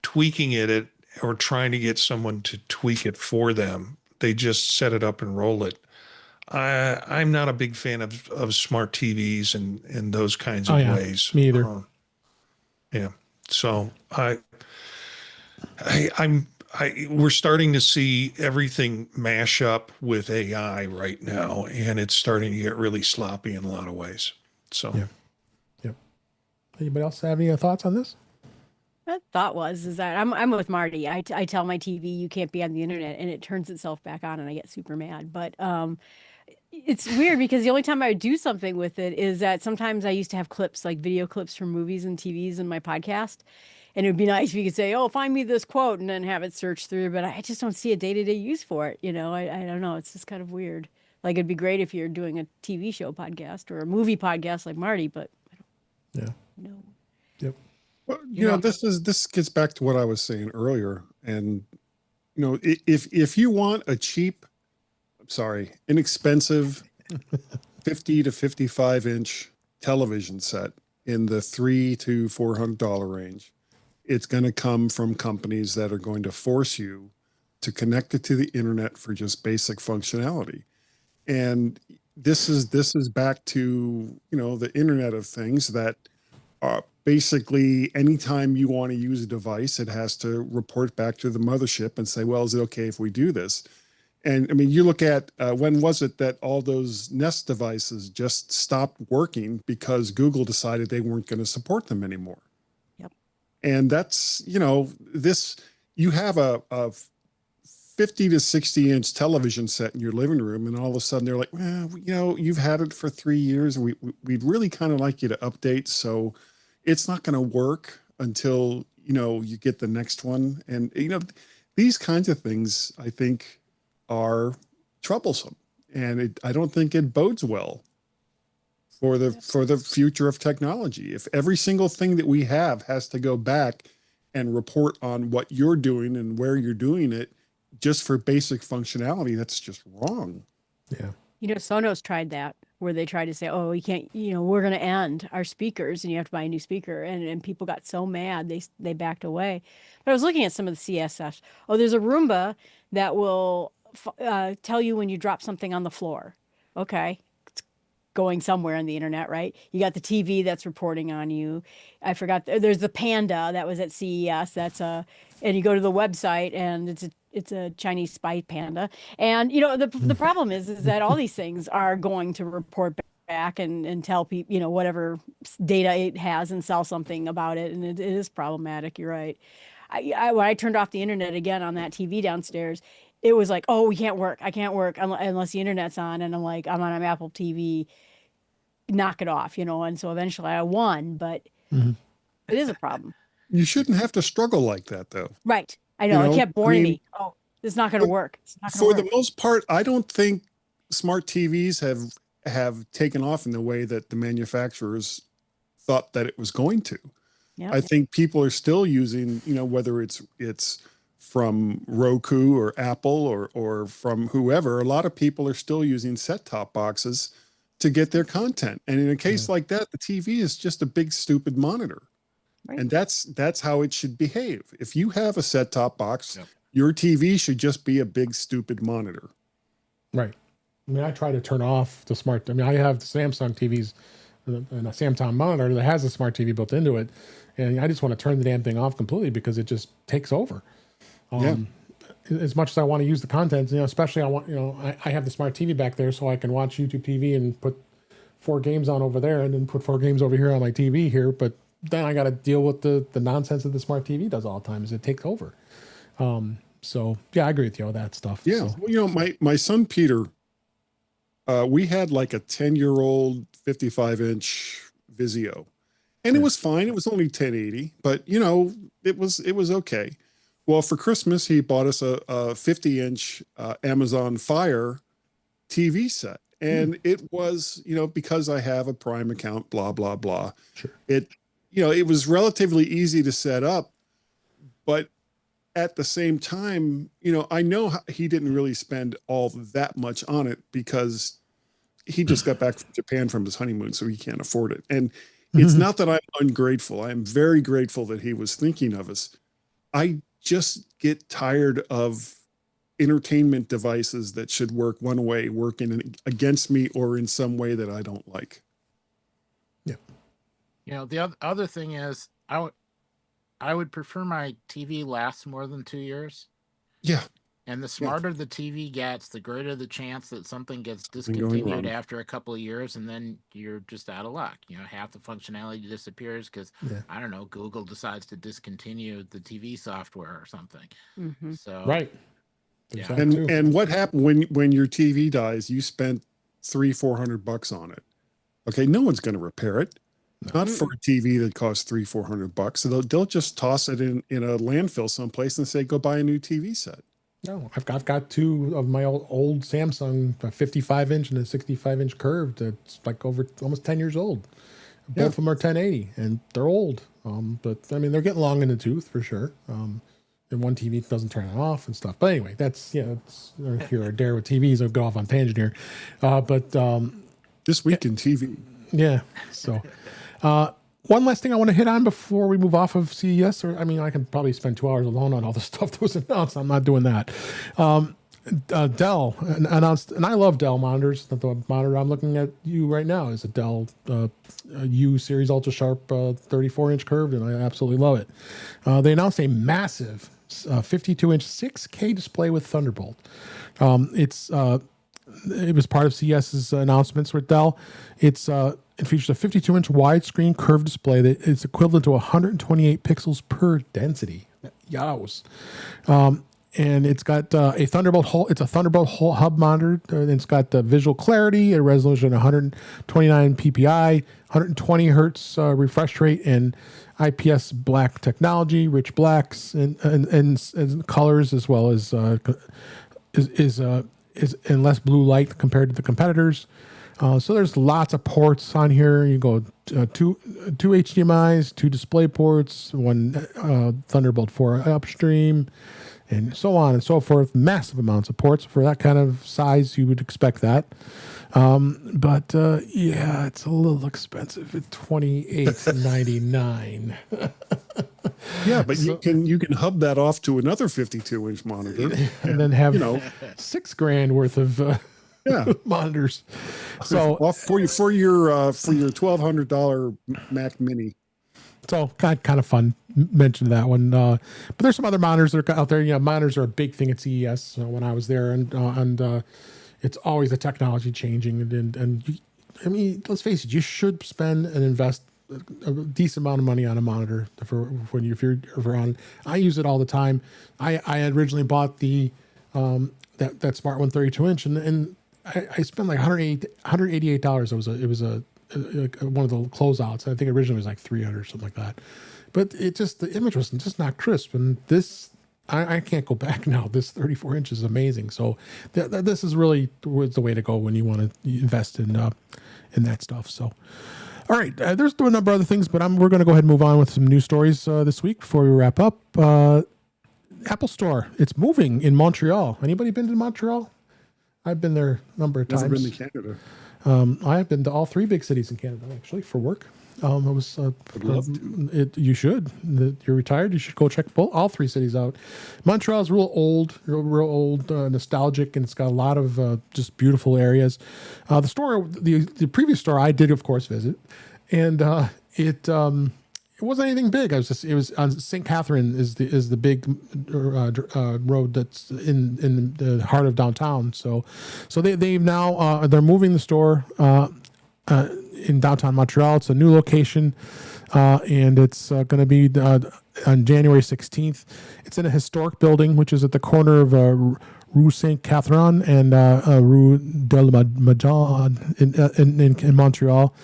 tweaking it or trying to get someone to tweak it for them. They just set it up and roll it. I'm not a big fan of smart TVs and those kinds of ways. Me either. Yeah. So we're starting to see everything mash up with AI right now, and it's starting to get really sloppy in a lot of ways. So, Yep. Anybody else have any thoughts on this? that thought is that I'm with Marty. I tell my TV you can't be on the internet, and it turns itself back on, and I get super mad. But it's weird because the only time I would do something with it is that sometimes I used to have clips, like video clips from movies and TVs in my podcast. And it would be nice if you could say, oh, find me this quote, and then have it search through. But I just don't see a day-to-day use for it. You know, I don't know. It's just kind of weird. Like, it'd be great if you're doing a TV show podcast or a movie podcast like Marty, but I don't know. Yep. Well, you know, this gets back to what I was saying earlier. And, you know, if you want a inexpensive 50 to 55 inch television set in the $300 to $400 range. It's going to come from companies that are going to force you to connect it to the internet for just basic functionality. And this is back to, the Internet of Things that basically anytime you want to use a device, it has to report back to the mothership and say, well, is it okay if we do this? And I mean, you look at when was it that all those Nest devices just stopped working because Google decided they weren't going to support them anymore. Yep. And that's, you have a 50 to 60 inch television set in your living room, and all of a sudden they're like, well, you've had it for 3 years. We'd really kind of like you to update. So it's not going to work until, you get the next one. And, these kinds of things, I think, are troublesome, and I don't think it bodes well for the future of technology. If every single thing that we have has to go back and report on what you're doing and where you're doing it just for basic functionality, that's just wrong. Yeah. Sonos tried that, where they tried to say, oh, you can't, we're going to end our speakers and you have to buy a new speaker. And people got so mad, they backed away. But I was looking at some of the CSS. Oh, there's a Roomba that will tell you when you drop something on the floor. Okay. It's going somewhere on the internet, right? You got the TV that's reporting on you. I forgot. There's the Panda that was at CES. And you go to the website and it's a Chinese spy panda. And, the problem is that all these things are going to report back and tell people, whatever data it has and sell something about it. And it is problematic. You're right. When I turned off the internet again on that TV downstairs, it was like, oh, we can't work. I can't work unless the internet's on. And I'm like, I'm on an Apple TV, knock it off, And so eventually I won, but it is a problem. You shouldn't have to struggle like that, though. Right. I know. It kept warning me. Oh, it's not going to work. It's not gonna work. The most part, I don't think smart TVs have taken off in the way that the manufacturers thought that it was going to. Yep. I think people are still using, whether it's from Roku or Apple or from whoever, a lot of people are still using set-top boxes to get their content. And in a case like that, the TV is just a big, stupid monitor. Right. And that's how it should behave. If you have a set-top box, your TV should just be a big, stupid monitor. Right. I mean, I try to turn off the smart. I mean, I have the Samsung TVs and a Samsung monitor that has a smart TV built into it. And I just want to turn the damn thing off completely because it just takes over. As much as I want to use the content, especially I have the smart TV back there so I can watch YouTube TV and put 4 games on over there and then put 4 games over here on my TV here. But then I got to deal with the nonsense that the smart TV does all the time, is it takes over. So yeah, I agree with you on that stuff. Yeah. So. Well, my son, Peter, we had like a 10-year-old 55-inch Vizio, and it was fine. It was only 1080, but it was okay. Well, for Christmas, he bought us a 50-inch Amazon Fire TV set. And it was, because I have a Prime account, blah, blah, blah. Sure. It was relatively easy to set up, but at the same time, I know he didn't really spend all that much on it because he just got back from Japan from his honeymoon, so he can't afford it. And it's not that I'm ungrateful. I am very grateful that he was thinking of us. I just get tired of entertainment devices that should work one way working against me or in some way that I don't like. Yeah. The other thing is I would prefer my TV lasts more than 2 years. Yeah. And the smarter the TV gets, the greater the chance that something gets discontinued after a couple of years, and then you're just out of luck. Half the functionality disappears because, I don't know, Google decides to discontinue the TV software or something. Mm-hmm. So right. Yeah. And what happened when your TV dies? You spent $300-400 on it. Okay, no one's going to repair it. Not for a TV that costs $300-400. So they'll just toss it in a landfill someplace and say, go buy a new TV set. No, I've got 2 of my old Samsung, a 55-inch and a 65-inch curved. It's like over almost 10 years old. Both of them are 1080, and they're old. But I mean, they're getting long in the tooth for sure. And one TV doesn't turn it off and stuff. But anyway, that's it's here or there with TVs. I'll go off on tangent here. But This week in TV. Yeah. So, one last thing I want to hit on before we move off of CES, or I mean, I can probably spend 2 hours alone on all the stuff that was announced. I'm not doing that. Dell announced, and I love Dell monitors. The monitor I'm looking at you right now is a Dell U Series Ultra Sharp 34-inch curved, and I absolutely love it. They announced a massive 52-inch 6K display with Thunderbolt. It was part of CES's announcements with Dell. It features a 52-inch widescreen curved display that is equivalent to 128 pixels per density. Yows. And it's got a Thunderbolt hub monitor. And it's got visual clarity, a resolution of 129 ppi, 120 hertz refresh rate, and IPS black technology, rich blacks and colors, as well as is in less blue light compared to the competitors. So there's lots of ports on here. You go two HDMI's, 2 display ports, 1 Thunderbolt 4 upstream, and so on and so forth. Massive amounts of ports for that kind of size. You would expect that. But yeah, it's a little expensive at $28.99. Yeah, but you can hub that off to another 52-inch monitor and then have $6,000 worth of monitors. So off for your $1,200 Mac Mini. So kind of fun. Mention that one. But there's some other monitors that are out there. You know, monitors are a big thing at CES when I was there, and it's always the technology changing. And I mean, let's face it, you should spend and invest a decent amount of money on a monitor for when if you're on. I use it all the time. I originally bought the that Smart 132-inch, and I spent like $188. It was a one of the closeouts. I think originally it was like $300 or something like that. But the image was just not crisp. And this, I can't go back now. This 34 inch is amazing. So this is really the way to go when you want to invest in that stuff. So, all right, there's a number of other things, but we're going to go ahead and move on with some news stories this week before we wrap up. Apple Store, it's moving in Montreal. Anybody been to Montreal? I've been there a number of times. Never been to Canada. I have been to all 3 big cities in Canada, actually, for work. I was. Would love to. You should. You're retired. You should go check all 3 cities out. Montreal is real old, nostalgic, and it's got a lot of just beautiful areas. The store, the previous store, I did, of course, visit, and it wasn't anything big. It was on St. Catherine is the big road that's in the heart of downtown. So they've now they're moving the store in downtown Montreal. It's a new location, and it's going to be on January 16th. It's in a historic building, which is at the corner of Rue St. Catherine and Rue de la Madone in Montreal,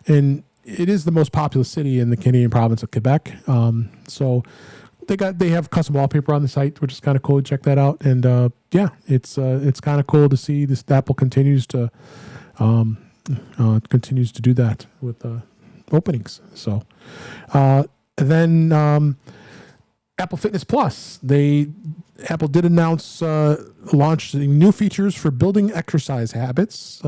and it is the most populous city in the Canadian province of Quebec. So they have custom wallpaper on the site, which is kind of cool. Check that out. And it's kind of cool to see this. Apple continues to do that with openings. So then Apple Fitness Plus. Apple did announce launch new features for building exercise habits.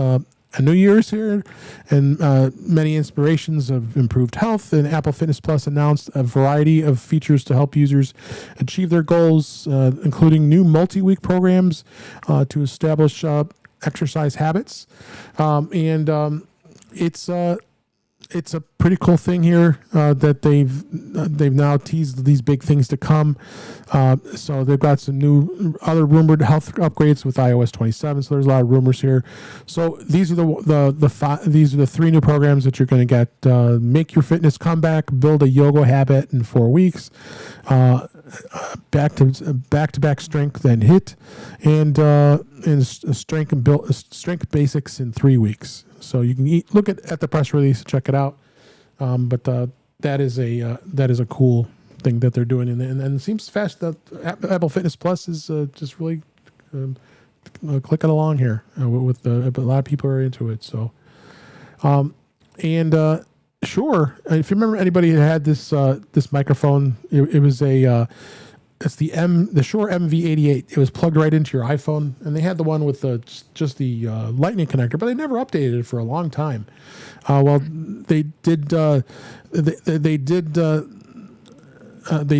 A new year is here, and many inspirations of improved health. And Apple Fitness Plus announced a variety of features to help users achieve their goals, including new multi-week programs to establish exercise habits. It's a pretty cool thing here that they've now teased these big things to come. So they've got some other rumored health upgrades with iOS 27. So there's a lot of rumors here. So these are the 3 new programs that you're going to get: make your fitness comeback, build a yoga habit in 4 weeks, back to back strength and HIIT, and strength basics in 3 weeks. So you can look at the press release and check it out. But that is a cool thing that they're doing, and it seems fast that Apple Fitness Plus is just really clicking along here with a lot of people are into it. So, Shure, if you remember anybody who had this microphone, it was a it's the Shure MV88. It was plugged right into your iPhone, and they had the one with just the Lightning connector, but they never updated it for a long time. They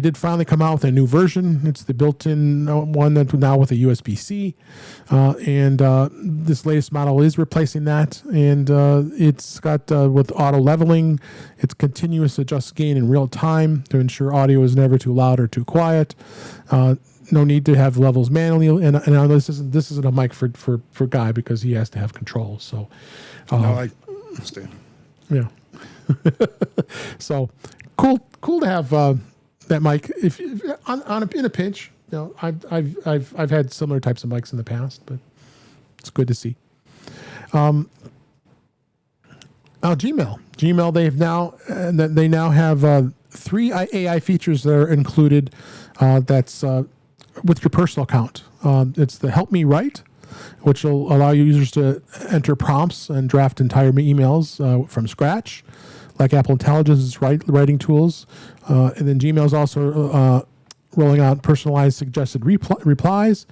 did finally come out with a new version. It's the built-in one that now with a USB-C, and this latest model is replacing that. And it's got with auto leveling, it's continuous adjust gain in real time to ensure audio is never too loud or too quiet. No need to have levels manually. And I know this isn't a mic for Guy because he has to have control. So, No, I understand. yeah. So cool to have that mic if in a pinch. You know, I've had similar types of mics in the past, but it's good to see. Gmail they now have 3 AI features that are included. That's with your personal account. It's the Help Me Write, which will allow users to enter prompts and draft entire emails from scratch, like Apple Intelligence's writing tools. And then Gmail is also rolling out personalized suggested replies.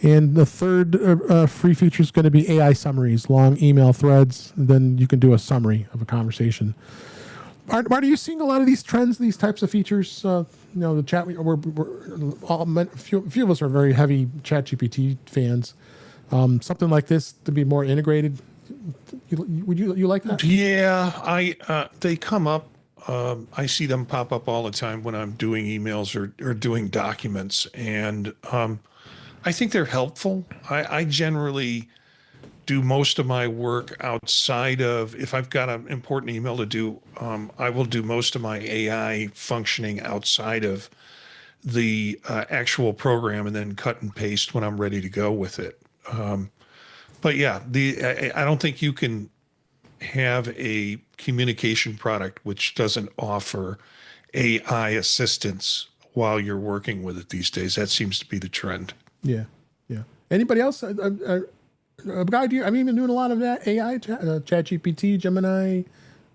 And the third free feature is going to be AI summaries, long email threads. And then you can do a summary of a conversation. Marty, are you seeing a lot of these trends, these types of features? The chat, a few of us are very heavy ChatGPT fans. Something like this to be more integrated. Would you like that? Yeah, they come up. I see them pop up all the time when I'm doing emails or doing documents, and I think they're helpful. I generally do most of my work outside of, if I've got an important email to do, I will do most of my AI functioning outside of the actual program and then cut and paste when I'm ready to go with it. But yeah, I don't think you can have a communication product which doesn't offer AI assistance while you're working with it these days. That seems to be the trend. Yeah. Anybody else? Guy, have you been doing a lot of that AI, ChatGPT, Gemini,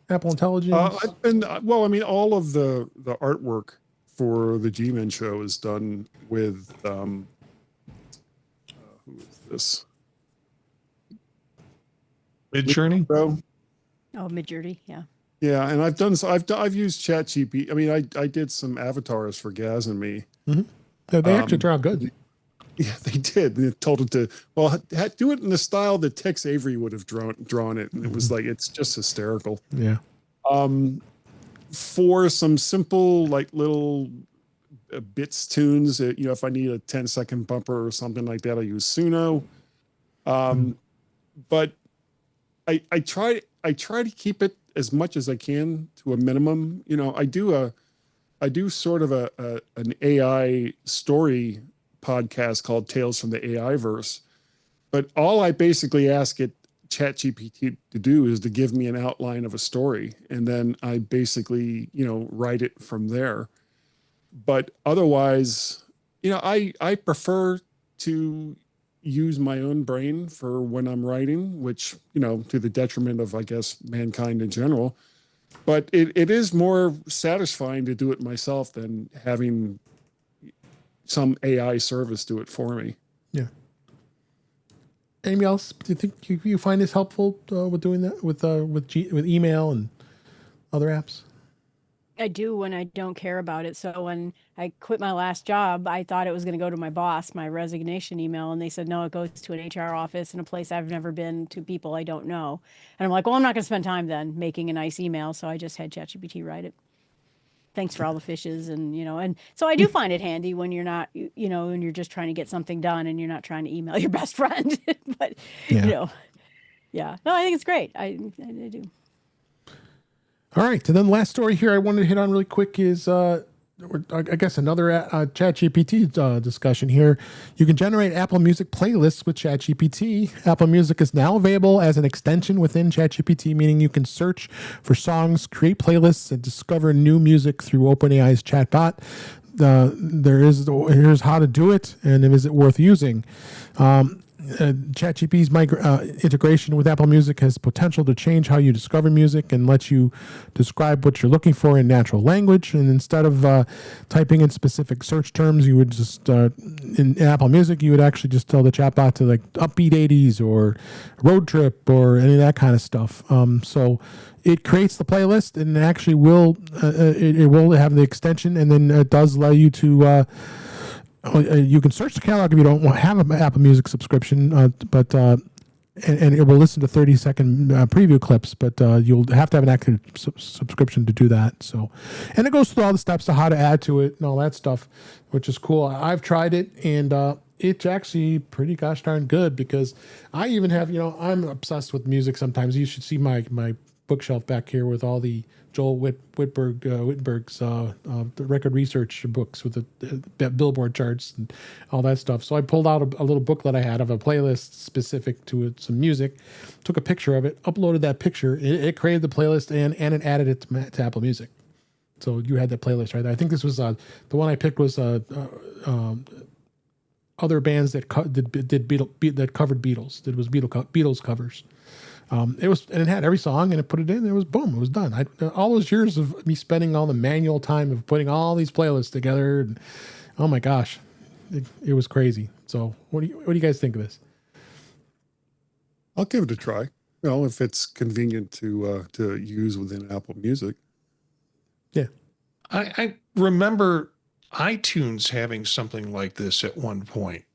Apple Intelligence? All of the artwork for the G-Men show is done with who is this? Midjourney? Oh, Midjourney, yeah. Yeah, and I've used ChatGPT. I mean, I did some avatars for Gaz and me. Mm-hmm. Yeah, they actually turned out good. Yeah, they did. They told it to do it in the style that Tex Avery would have drawn it, and it was like it's just hysterical. Yeah. For some simple little bits tunes, if I need a 10-second bumper or something like that, I use Suno. But I try to keep it as much as I can to a minimum. I do sort of an AI story podcast called Tales from the AI Verse, but all I basically ask it ChatGPT to do is to give me an outline of a story, and then I basically write it from there. But otherwise, I prefer to use my own brain for when I'm writing, which to the detriment of, I guess, mankind in general. But it is more satisfying to do it myself than having some AI service do it for me. Yeah. Anything else? Do you think you find this helpful with doing that with email and other apps? I do when I don't care about it. So when I quit my last job, I thought it was going to go to my boss, my resignation email. And they said, no, it goes to an HR office in a place I've never been, to people I don't know. And I'm like, well, I'm not going to spend time then making a nice email. So I just had ChatGPT write it. Thanks for all the fishes. And so I do find it handy when you're not, when you're just trying to get something done and you're not trying to email your best friend. But, yeah. No, I think it's great. I do. All right. And then last story here I wanted to hit on really quick is, I guess, another ChatGPT discussion here. You can generate Apple Music playlists with ChatGPT. Apple Music is now available as an extension within ChatGPT, meaning you can search for songs, create playlists, and discover new music through OpenAI's chatbot. Here's how to do it, and is it worth using? ChatGPT's integration with Apple Music has potential to change how you discover music and let you describe what you're looking for in natural language. And instead of typing in specific search terms, you would just, in Apple Music, you would actually just tell the chatbot to like upbeat 80s or road trip or any of that kind of stuff. So it creates the playlist and actually will, it will have the extension, and then it does allow you to, you can search the catalog if you don't have an Apple Music subscription, but and it will listen to 30-second preview clips, but you'll have to have an active subscription to do that. So, and it goes through all the steps to how to add to it and all that stuff, which is cool. I've tried it, and it's actually pretty gosh darn good, because I even have, I'm obsessed with music sometimes. You should see my bookshelf back here with all the Joel Whitberg's the record research books with the Billboard charts and all that stuff. So I pulled out a little booklet I had of a playlist specific to some music, took a picture of it, uploaded that picture. It created the playlist and it added it to Apple Music. So you had that playlist right there. I think this was the one I picked was other bands that that covered Beatles. It was Beatles covers. It had every song, and it put it in. And it was boom. It was done. All those years of me spending all the manual time of putting all these playlists together, and oh my gosh, it was crazy. So what do you guys think of this? I'll give it a try. If it's convenient to use within Apple Music. Yeah, I remember iTunes having something like this at one point,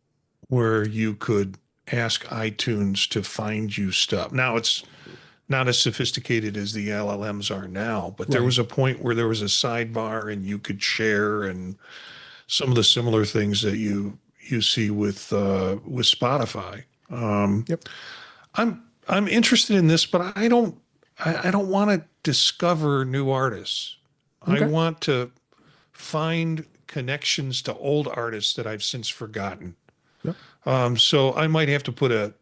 where you could ask iTunes to find you stuff. Now it's not as sophisticated as the LLMs are now, but there was a point where there was a sidebar and you could share, and some of the similar things that you see with Spotify. Yep. I'm interested in this, but I don't want to discover new artists. Okay. I want to find connections to old artists that I've since forgotten. Yep. So I might have to put a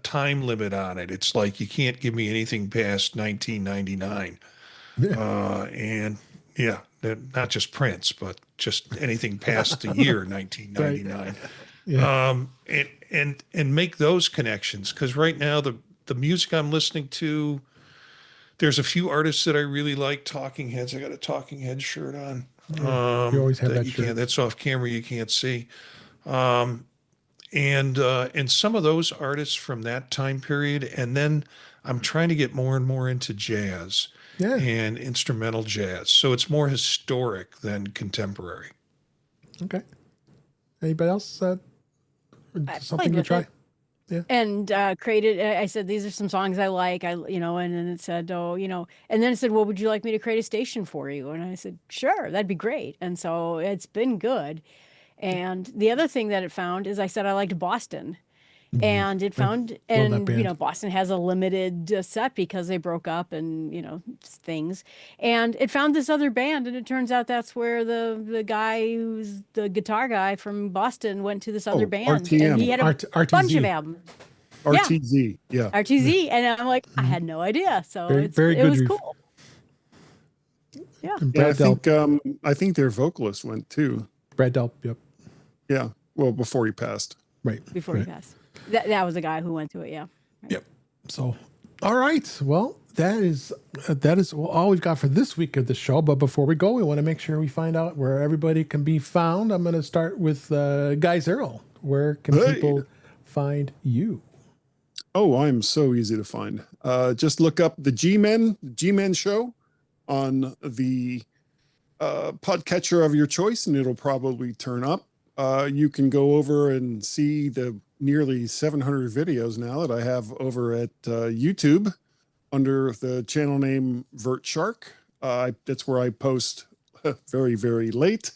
time limit on it. It's like you can't give me anything past 1999. Yeah. And yeah, not just Prince, but just anything past the year 1999. Yeah. And make those connections, because right now the music I'm listening to, there's a few artists that I really like. Talking Heads. I got a Talking Heads shirt on. You always have that shirt. That's off camera. You can't see. And some of those artists from that time period. And then I'm trying to get more and more into jazz and instrumental jazz. So it's more historic than contemporary. Okay. Anybody else? Something to try? It. Yeah. And created, I said, these are some songs I like, and then it said, and then it said, well, would you like me to create a station for you? And I said, sure, that'd be great. And so it's been good. And the other thing that it found is I said I liked Boston. Mm-hmm. And it found, Boston has a limited set because they broke up and, things. And it found this other band, and it turns out that's where the guy who's the guitar guy from Boston went to this other band. RTM. And he had a bunch of albums. RTZ, yeah. RTZ. And I'm like, I had no idea. So it was cool. Yeah. I think their vocalist went too. Brad Delp, yep. Yeah. Well, before he passed. Right. Before he passed. That was the guy who went to it, yeah. Right. Yep. So, all right. Well, that is all we've got for this week of the show. But before we go, we want to make sure we find out where everybody can be found. I'm going to start with Guy Serle. Where can people find you? Oh, I'm so easy to find. Just look up the G-Men show on the podcatcher of your choice, and it'll probably turn up. You can go over and see the nearly 700 videos now that I have over at YouTube under the channel name Vert Shark. That's where I post very, very late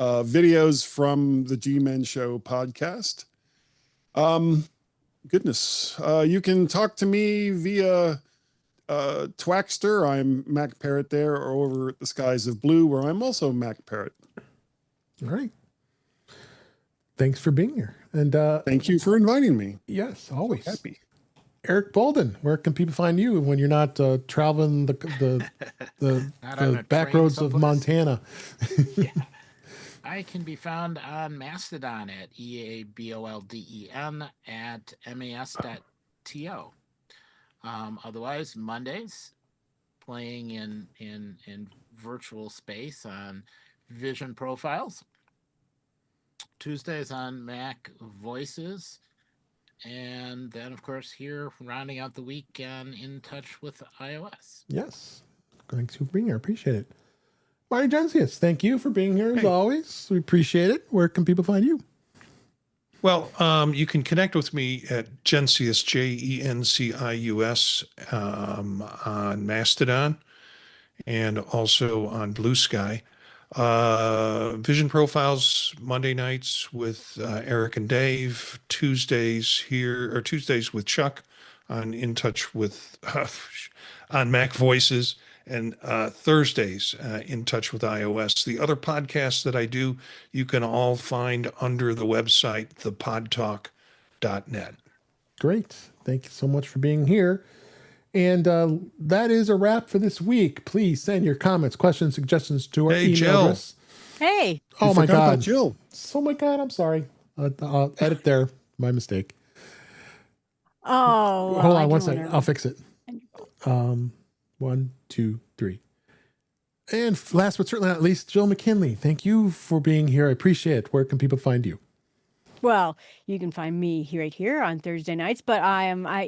videos from the G-Men Show podcast. Goodness. You can talk to me via Twaxter. I'm Mac Parrot there, or over at the Skies of Blue, where I'm also Mac Parrot. All right. Thanks for being here. And thank you for inviting me. Yes, always. So happy. Eric Bolden, where can people find you when you're not traveling the back roads of Montana? Yeah. I can be found on Mastodon at EABOLDEN at MAS.TO. Otherwise, Mondays, playing in virtual space on Vision Profiles. Tuesdays on Mac Voices. And then, of course, here, rounding out the week on In Touch with iOS. Yes. Thanks for being here. Appreciate it. Marty Jencius, thank you for being here as always. We appreciate it. Where can people find you? Well, you can connect with me at Jencius, Jencius, on Mastodon and also on Blue Sky. Vision Profiles Monday nights with Eric and Dave. Tuesdays with Chuck on In Touch with on Mac Voices, and Thursdays In Touch with iOS. The other podcasts that I do, you can all find under the website thepodtalk.net. Great. Thank you so much for being here. And that is a wrap for this week. Please send your comments, questions, suggestions to our email Jill. address. Hey. Oh, my Forgot about God. Jill. Oh, my God. I'm sorry. I'll edit there. My mistake. Oh. Hold I on one do second. wonder. I'll fix it. 1, 2, 3. And last but certainly not least, Jill McKinley. Thank you for being here. I appreciate it. Where can people find you? Well, you can find me right here on Thursday nights, but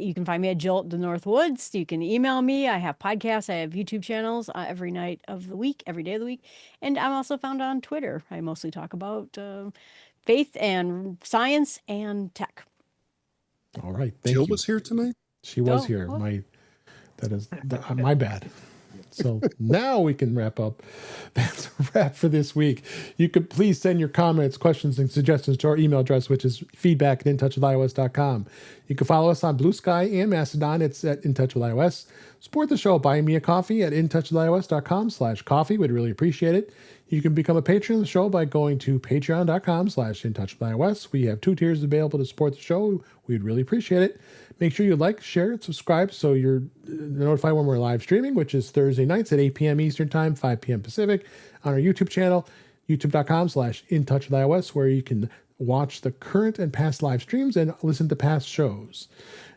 you can find me at Jill at the North Woods. You can email me. I have podcasts. I have YouTube channels every night of the week, every day of the week. And I'm also found on Twitter. I mostly talk about faith and science and tech. All right. Thank Jill you. was here tonight. She was Oh, here. what? My bad. So now we can wrap up. That's a wrap for this week. You could please send your comments, questions, and suggestions to our email address, which is feedback@intouchwithios.com. You can follow us on Blue Sky and Mastodon. It's at In Touch with iOS. Support the show. Buy me a coffee at intouchwithios.com/coffee. We'd really appreciate it. You can become a patron of the show by going to patreon.com/intouchwithios. We have 2 tiers available to support the show. We'd really appreciate it. Make sure you like, share, and subscribe so you're notified when we're live streaming, which is Thursday nights at 8 p.m. Eastern Time, 5 p.m. Pacific, on our YouTube channel, youtube.com/intouchwithios, where you can watch the current and past live streams and listen to past shows.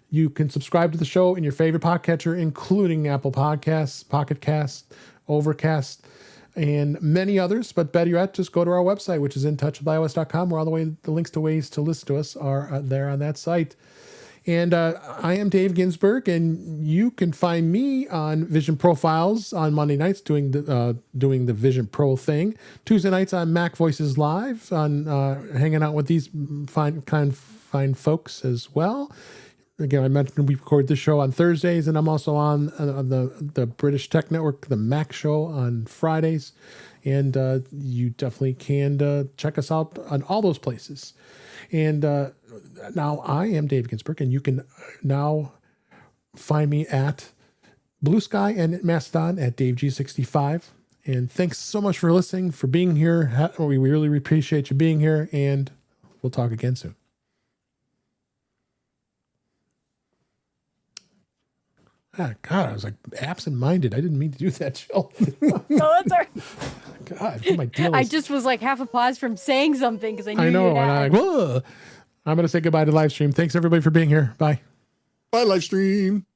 You can subscribe to the show in your favorite podcatcher, including Apple Podcasts, Pocket Cast, Overcast, and many others. But better yet, just go to our website, which is intouchwithios.com, where all the links to ways to listen to us are there on that site. And I am Dave Ginsburg, and you can find me on Vision Profiles on Monday nights doing the Vision Pro thing. Tuesday nights on Mac Voices Live, on hanging out with these fine folks as well. Again, I mentioned we record this show on Thursdays, and I'm also on the British Tech Network, the Mac Show, on Fridays. And you definitely can check us out on all those places. And now I am Dave Ginsburg, and you can now find me at Blue Sky and at Mastodon at DaveG65. And thanks so much for listening, for being here. We really appreciate you being here, and we'll talk again soon. Ah, God, I was like absent-minded. I didn't mean to do that, Jill. No, that's all right. God, my deal I is... just was like half a pause from saying something because I knew I know, you'd and ask. I'm like, whoa. I'm going to say goodbye to live stream. Thanks, everybody, for being here. Bye. Bye, live stream.